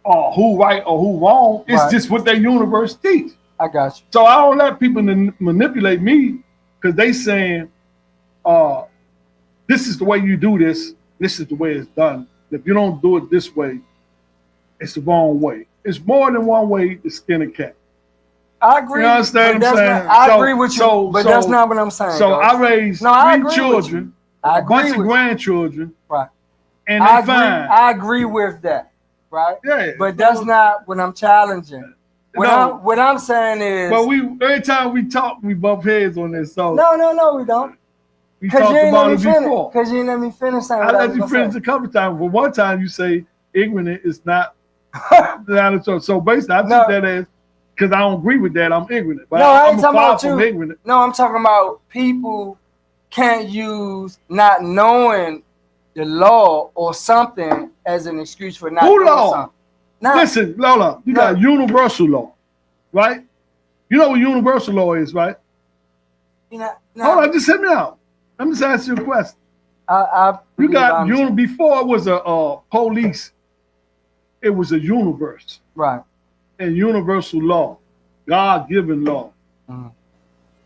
who right or who wrong. It's just what their universe teach. I got you. So I don't let people manipulate me because they saying, this is the way you do this. This is the way it's done. If you don't do it this way, it's the wrong way. It's more than one way to skin a cat. I agree. You understand what I'm saying? I agree with you, but that's not what I'm saying. So I raised 3 children, a bunch of grandchildren, right? And they're fine. I agree with that, right? Yeah. But that's not what I'm challenging. What I'm saying is, but every time we talk, we bump heads on this. So no, we don't. We talked about it before. Because you didn't let me finish. I let you finish a couple times. But one time you say ignorant is not. So basically, I took that as. Because I don't agree with that, I'm ignorant. But I ain't talking about you. Ignorant. No, I'm talking about people can't use not knowing the law or something as an excuse for not doing something. Listen, Lola, you got universal law, right? You know what universal law is, right? Hold on, just hit me out. Let me just ask you a question. You got before it was a police, it was a universe. Right. And universal law, God-given law. Mm-hmm.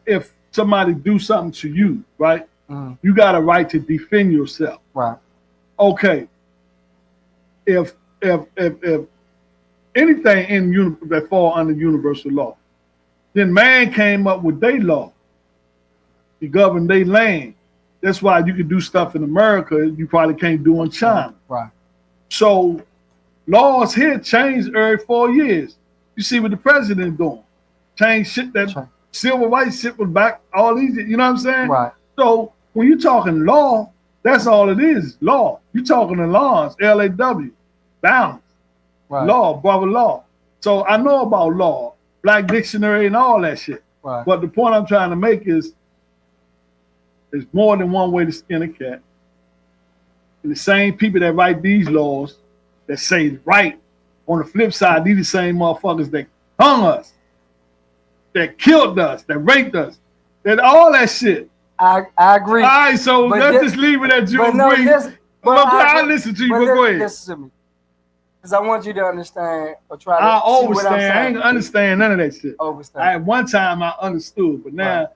If somebody do something to you, right, mm-hmm. you got a right to defend yourself. Right. Okay. If anything in that fall under universal law, then man came up with their law to govern their land. That's why you can do stuff in America you probably can't do in China. Right. So laws here change every 4 years. You see what the president doing. Change shit that civil rights shit was back, all these, you know what I'm saying? Right. So when you're talking law, that's all it is, law. You're talking the laws, LAW, balance, law, brother law. So I know about law, Black Dictionary, and all that shit. Right. But the point I'm trying to make is, there's more than one way to skin a cat. And the same people that write these laws that say right, on the flip side, these are the same motherfuckers that hung us, that killed us, that raped us, that all that shit. I agree. All right, so let's just leave it at you agree. I listen to you, but go ahead. Listen to me. Because I want you to understand or try to I see what I'm saying. I ain't understand none of that shit. Overstand. At one time I understood, but now right.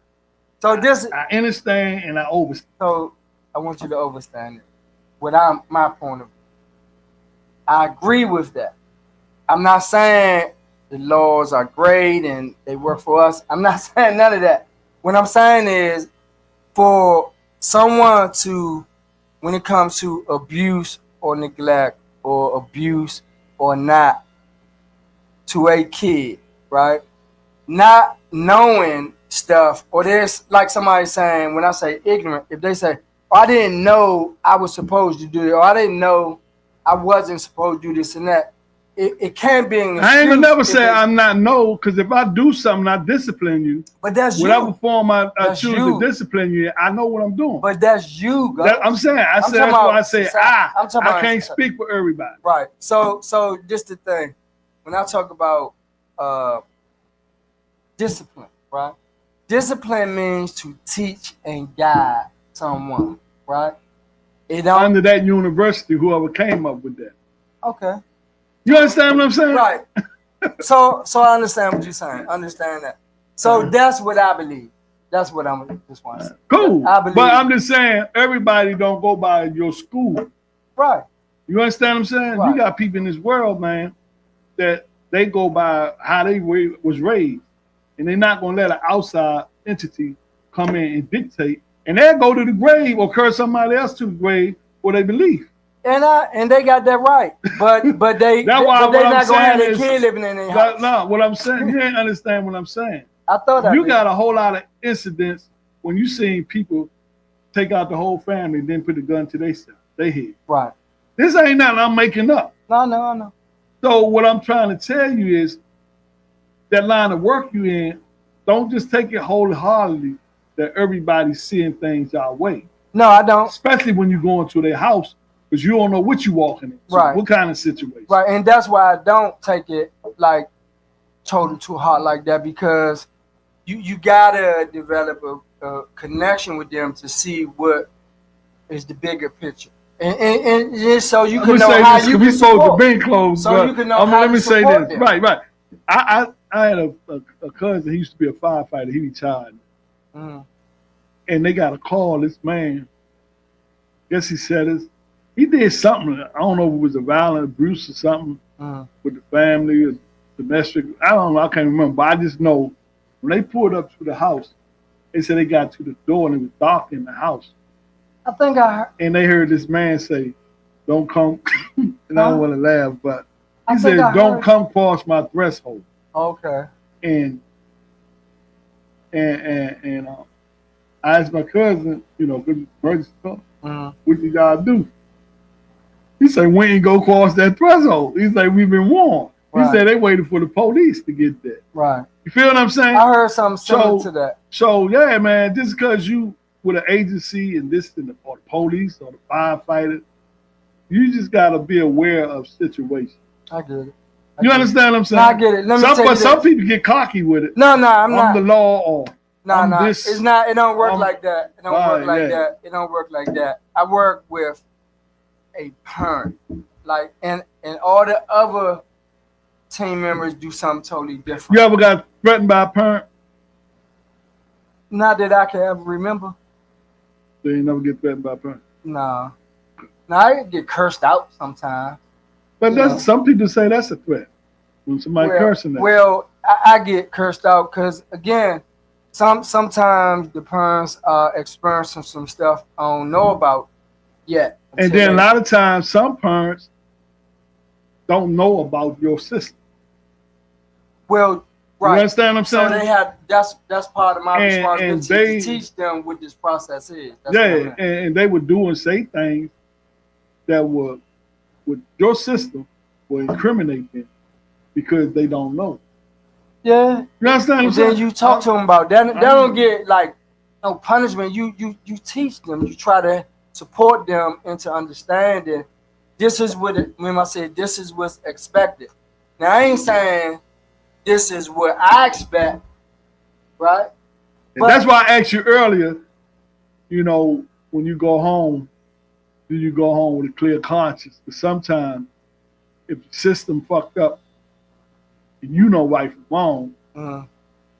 So this I understand and I overstand. So I want you to understand it. My point of view. I agree with that. I'm not saying the laws are great and they work for us. I'm not saying none of that. What I'm saying is, for someone to, when it comes to abuse or neglect or abuse or not to a kid, right? Not knowing stuff, or there's like somebody saying, when I say ignorant, if they say, oh, I didn't know I was supposed to do it, or I didn't know I wasn't supposed to do this and that, it can't be an excuse. I ain't gonna never say I'm not no, because if I do something, I discipline you. But that's whatever you. form I choose to discipline you, I know what I'm doing. But that's you, guys. I'm saying, that's why I say I can't speak for everybody. Right. So just the thing, when I talk about discipline, right? Discipline means to teach and guide someone, right? Under that university, whoever came up with that. Okay. You understand what I'm saying? Right. So I understand what you're saying. Understand that. So that's what I believe. That's what I'm just want to say. Cool. But I'm just saying, everybody don't go by your school. Right. You understand what I'm saying? Right. You got people in this world, man, that they go by how they was raised. And they're not going to let an outside entity come in and dictate. And they'll go to the grave or curse somebody else to the grave for their belief. And they got that right. But they not going to have their kid living in their house. No, what I'm saying, you ain't understand what I'm saying. I thought you got a whole lot of incidents when you seen people take out the whole family and then put a gun to their head. Right. This ain't nothing I'm making up. No, I know. So what I'm trying to tell you is, that line of work you in, don't just take it wholeheartedly that everybody's seeing things our way. No, I don't. Especially when you go into their house, because you don't know what you walking into. Right. What kind of situation. Right, and that's why I don't take it like total too hard like that, because you gotta develop a connection with them to see what is the bigger picture. And just so you can know how you can support. So you can know how let me say this. Them. Right. I had a cousin, he used to be a firefighter, he retired. Mm. And they got a call, this man, guess he said this, he did something, I don't know if it was a violent abuse or something with the family or domestic, I don't know, I can't remember, but I just know when they pulled up to the house, they said they got to the door and it was dark in the house. I think I heard. And they heard this man say, don't come, and I don't want to laugh, but he said, don't come past my threshold. Okay. And I asked my cousin, good emergency call, what you gotta do? He said, we ain't go cross that threshold. He said, we've been warned. Right. He said they waited for the police to get there. Right. You feel what I'm saying? I heard something similar to that. So yeah, man, just because you with an agency and or the police or the firefighter, you just gotta be aware of situations. I get it. You understand what I'm saying? No, I get it. Let me tell you this. Some people get cocky with it. No, I'm not. The law or it's not. It don't work like that. It don't work like that. It don't work like that. I work with a parent, like, and all the other team members do something totally different. You ever got threatened by a parent? Not that I can ever remember. So you never get threatened by a parent? No. I get cursed out sometimes. But some people say that's a threat when somebody cursing them. Well, I get cursed out because, again, sometimes the parents are experiencing some stuff I don't know about yet. And then a lot of times, some parents don't know about your system. Well, right. You understand what I'm saying? So they have that's part of my responsibility to teach them what this process is. That's and they would do and say things that would, with your system, will incriminate them because they don't know. Yeah. You understand what I'm And saying? then you talk to them about that. They don't get like no punishment. You teach them. You try to support them into understanding. This is what when I say this is what's expected. Now I ain't saying this is what I expect, right? And that's why I asked you earlier. You know, when you go home, do you go home with a clear conscience? Because sometimes if the system fucked up and you know right from wrong,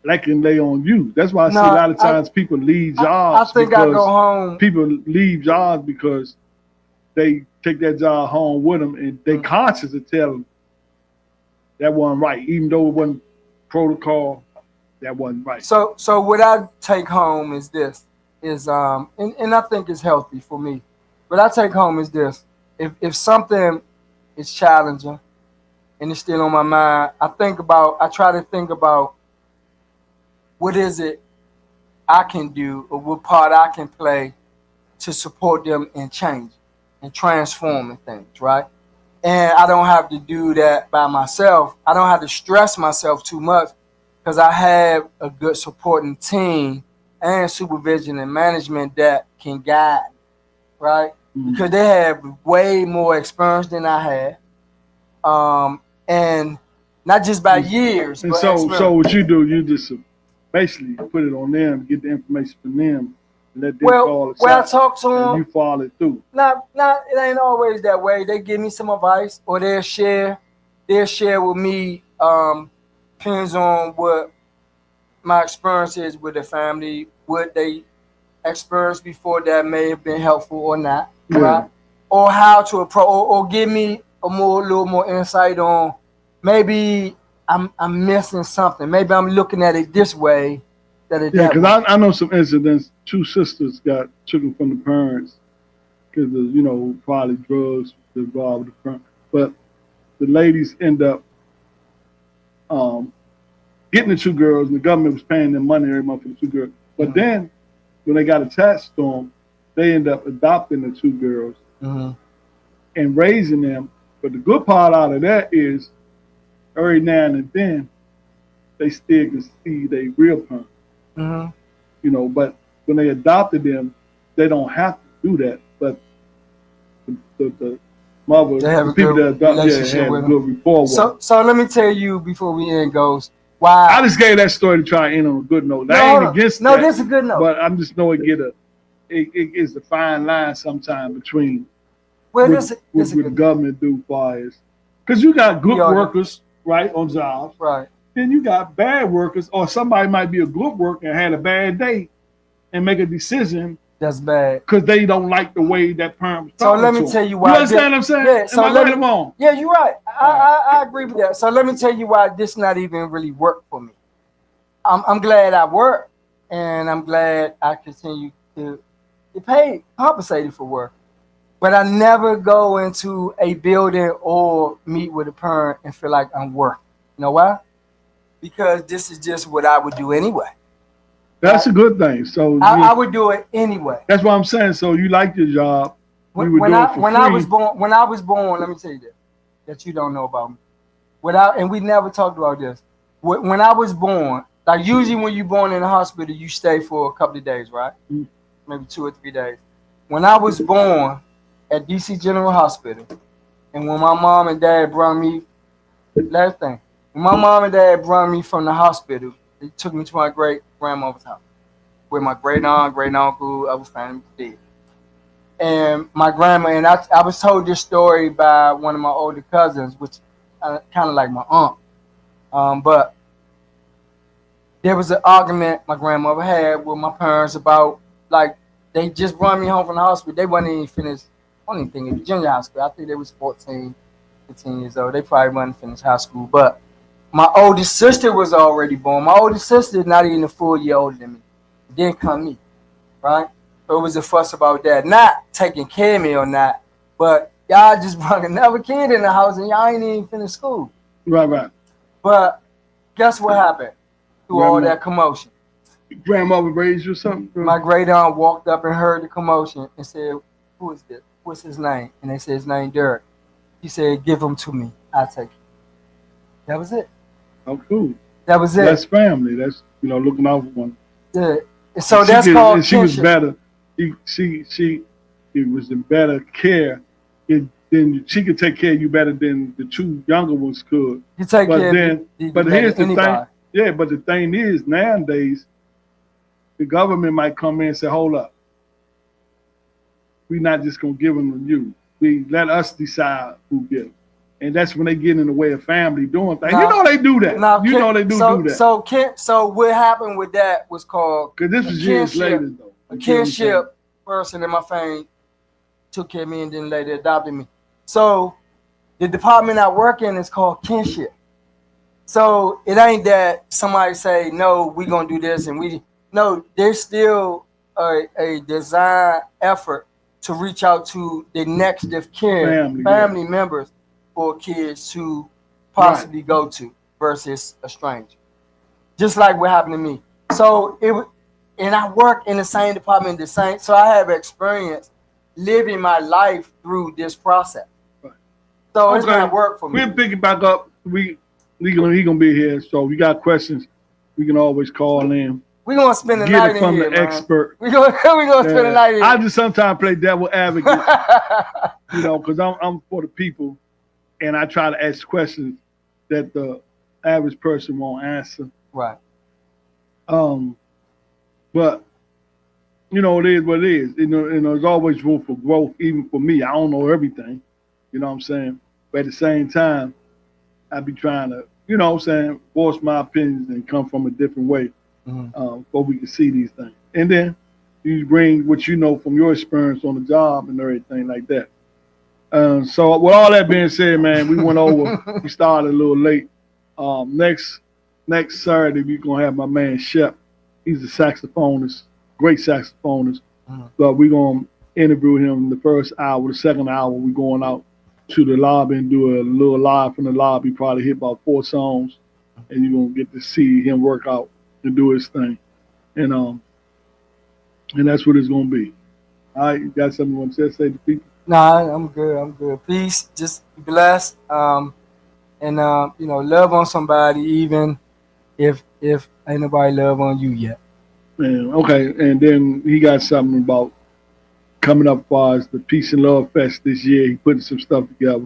that can lay on you. That's why I see a lot of times people leave jobs. I think I go home. People leave jobs because they take that job home with them and they conscious to tell them that wasn't right. Even though it wasn't protocol, that wasn't right. So what I take home is this. And I think it's healthy for me. What I take home is this. If something is challenging and it's still on my mind, I try to think about what is it I can do or what part I can play to support them in change and transforming things, right? And I don't have to do that by myself. I don't have to stress myself too much because I have a good supporting team and supervision and management that can guide, right? Because they have way more experience than I had, and not just by years. And but so what you do, you just basically put it on them, get the information from them, and let them call it. I talk to them, and you follow it through. Not it ain't always that way. They give me some advice, or they'll share with me. Depends on what my experience is with the family, what they experienced before that may have been helpful or not, right? Or how to approach, or give me a little more insight on maybe I'm missing something. Maybe I'm looking at it this way. Because I know some incidents. 2 sisters got taken from the parents because of probably drugs involved with the parents. But the ladies end up getting the 2 girls, and the government was paying them money every month for the 2 girls. But then when they got attached to them, they end up adopting the 2 girls and raising them. But the good part out of that is every now and then they still can see their real parents. But when they adopted them, they don't have to do that. But the mother, the people that adopted have a good rapport with them. So let me tell you before we end goes why I just gave that story to try to end on a good note. I ain't against that. No, this is a good note. But I'm just knowing it's a fine line sometime between what the government do far as because you got good workers right on jobs. Right. Then you got bad workers, or somebody might be a good worker and had a bad day and make a decision that's bad because they don't like the way that parent was talking. So let me tell you why. You understand what I'm saying? Yeah. So am I right or wrong? Yeah, you're right. I agree with that. So let me tell you why this not even really work for me. I'm glad I work, and I'm glad I continue to get paid, compensated for work. But I never go into a building or meet with a parent and feel like I'm working. You know why? Because this is just what I would do anyway. That's a good thing. So I would do it anyway. That's what I'm saying. So you like your job. When I was born, let me tell you this that you don't know about me. And we never talked about this. When I was born, like usually when you're born in a hospital, you stay for a couple of days, right? Maybe 2 or 3 days. When I was born at DC General Hospital, and when my mom and dad brought me, last thing, when my mom and dad brought me from the hospital, they took me to my great grandmother's house, where my great aunt, great uncle, other family did. And my grandma, and I was told this story by one of my older cousins, which kind of like my aunt. But there was an argument my grandmother had with my parents about, like, they just brought me home from the hospital. They wasn't even finished, I don't even think it was junior high school. I think they was 14, 15 years old. They probably wasn't finished high school. But my oldest sister was already born. My oldest sister is not even a full year older than me. Didn't come me, right? So it was a fuss about that. Not taking care of me or not, but y'all just brought another kid in the house and y'all ain't even finished school. Right. But guess what happened through all that commotion? Grandmother raised you something? My great aunt walked up and heard the commotion and said, "Who is this? What's his name?" And they said his name Derek. He said, "Give him to me. I'll take him." That was it. Oh, cool. That was it. That's family. That's, looking out for one. Yeah. So that's called And she was kinship. better. She was in better care. Then she could take care of you better than the two younger ones could. You take but care then, of you but better here's than the anybody. thing. Yeah, but the thing is, nowadays, the government might come in and say, hold up. We're not just going to give them to you. We let us decide who gives them. And that's when they get in the way of family doing things. They do that. They do that. So what happened with that was called because this was years later, though. A kinship person in my family took care of me and then later adopted me. So the department I work in is called kinship. So it ain't that somebody say, no, we gonna do this and there's still a design effort to reach out to the next of kin, family members for kids to possibly go to versus a stranger. Just like what happened to me. So and I work in the same department, so I have experience living my life through this process. Right. So it's gonna work for me. We'll pick it back up. He gonna be here, so we got questions. We can always call in. We're gonna spend the night in here. Get it from the expert. We're gonna spend the night in here. I just sometimes play devil advocate, because I'm for the people, and I try to ask questions that the average person won't answer. Right. But it is what it is. There's always room for growth, even for me. I don't know everything. You know what I'm saying? But at the same time, I be trying to, voice my opinions and come from a different way, so we can see these things. And then you bring what you know from your experience on the job and everything like that. So with all that being said, man, we went over. We started a little late. Next Saturday, we're gonna have my man Shep. He's a saxophonist, great saxophonist. But we're gonna interview him in the first hour. The second hour, we're going out to the lobby and do a little live from the lobby. Probably hit about 4 songs, and you're gonna get to see him work out and do his thing. And that's what it's gonna be. All right, you got something you want to say to people? Nah, I'm good. Peace. Just be blessed. And love on somebody even if ain't nobody love on you yet. Man, okay. And then he got something about coming up as far as the Peace and Love Fest this year. He putting some stuff together.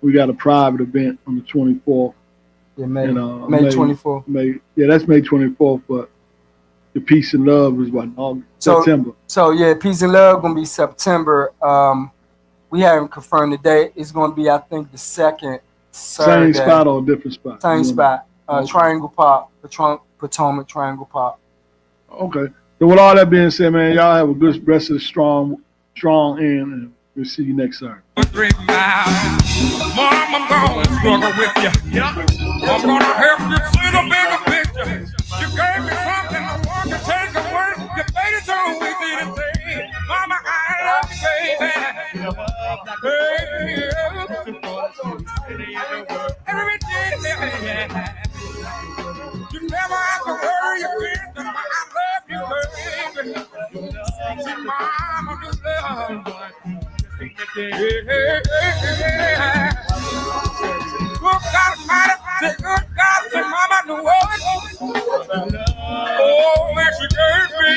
We got a private event on the 24th. Yeah, May 24th. That's May 24th, but the Peace and Love is September. So yeah, Peace and Love gonna be September. We haven't confirmed the date. It's gonna be, I think, the second Saturday. Same spot or a different spot? Same spot. Triangle Pop, Potomac Triangle Pop. Okay. So with all that being said, man, y'all have a good rest of the strong end, and we'll see you next Saturday. 3 miles. Mom, I'm gonna struggle with you. I'm gonna help you see the bigger picture. You gave me something I want to take away. You made it so easy to say, Mama, I love you, baby. Every day, you never have to worry again. I love you, baby. See, Mama, you love. Good God Almighty, say good God, say Mama, the world. Oh, where she gave me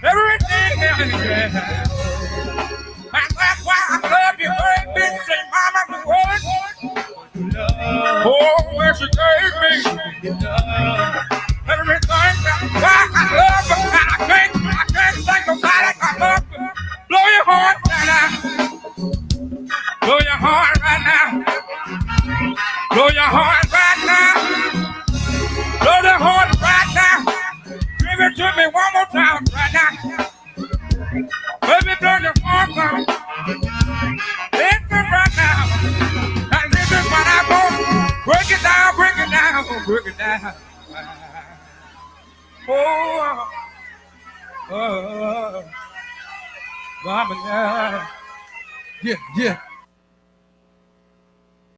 everything. And that's why I love you, baby. Say Mama, the world. Oh, where she gave me everything. That's why I love her. I can't think about it. I love her. Blow your heart right now. Blow your heart right now. Blow your heart right now. Blow the heart right now. Give it to me one more time right now. Baby, blow your heart now. Let me right now. And this is what I want. Break it down, break it down, break it down. Oh. Mama, yeah.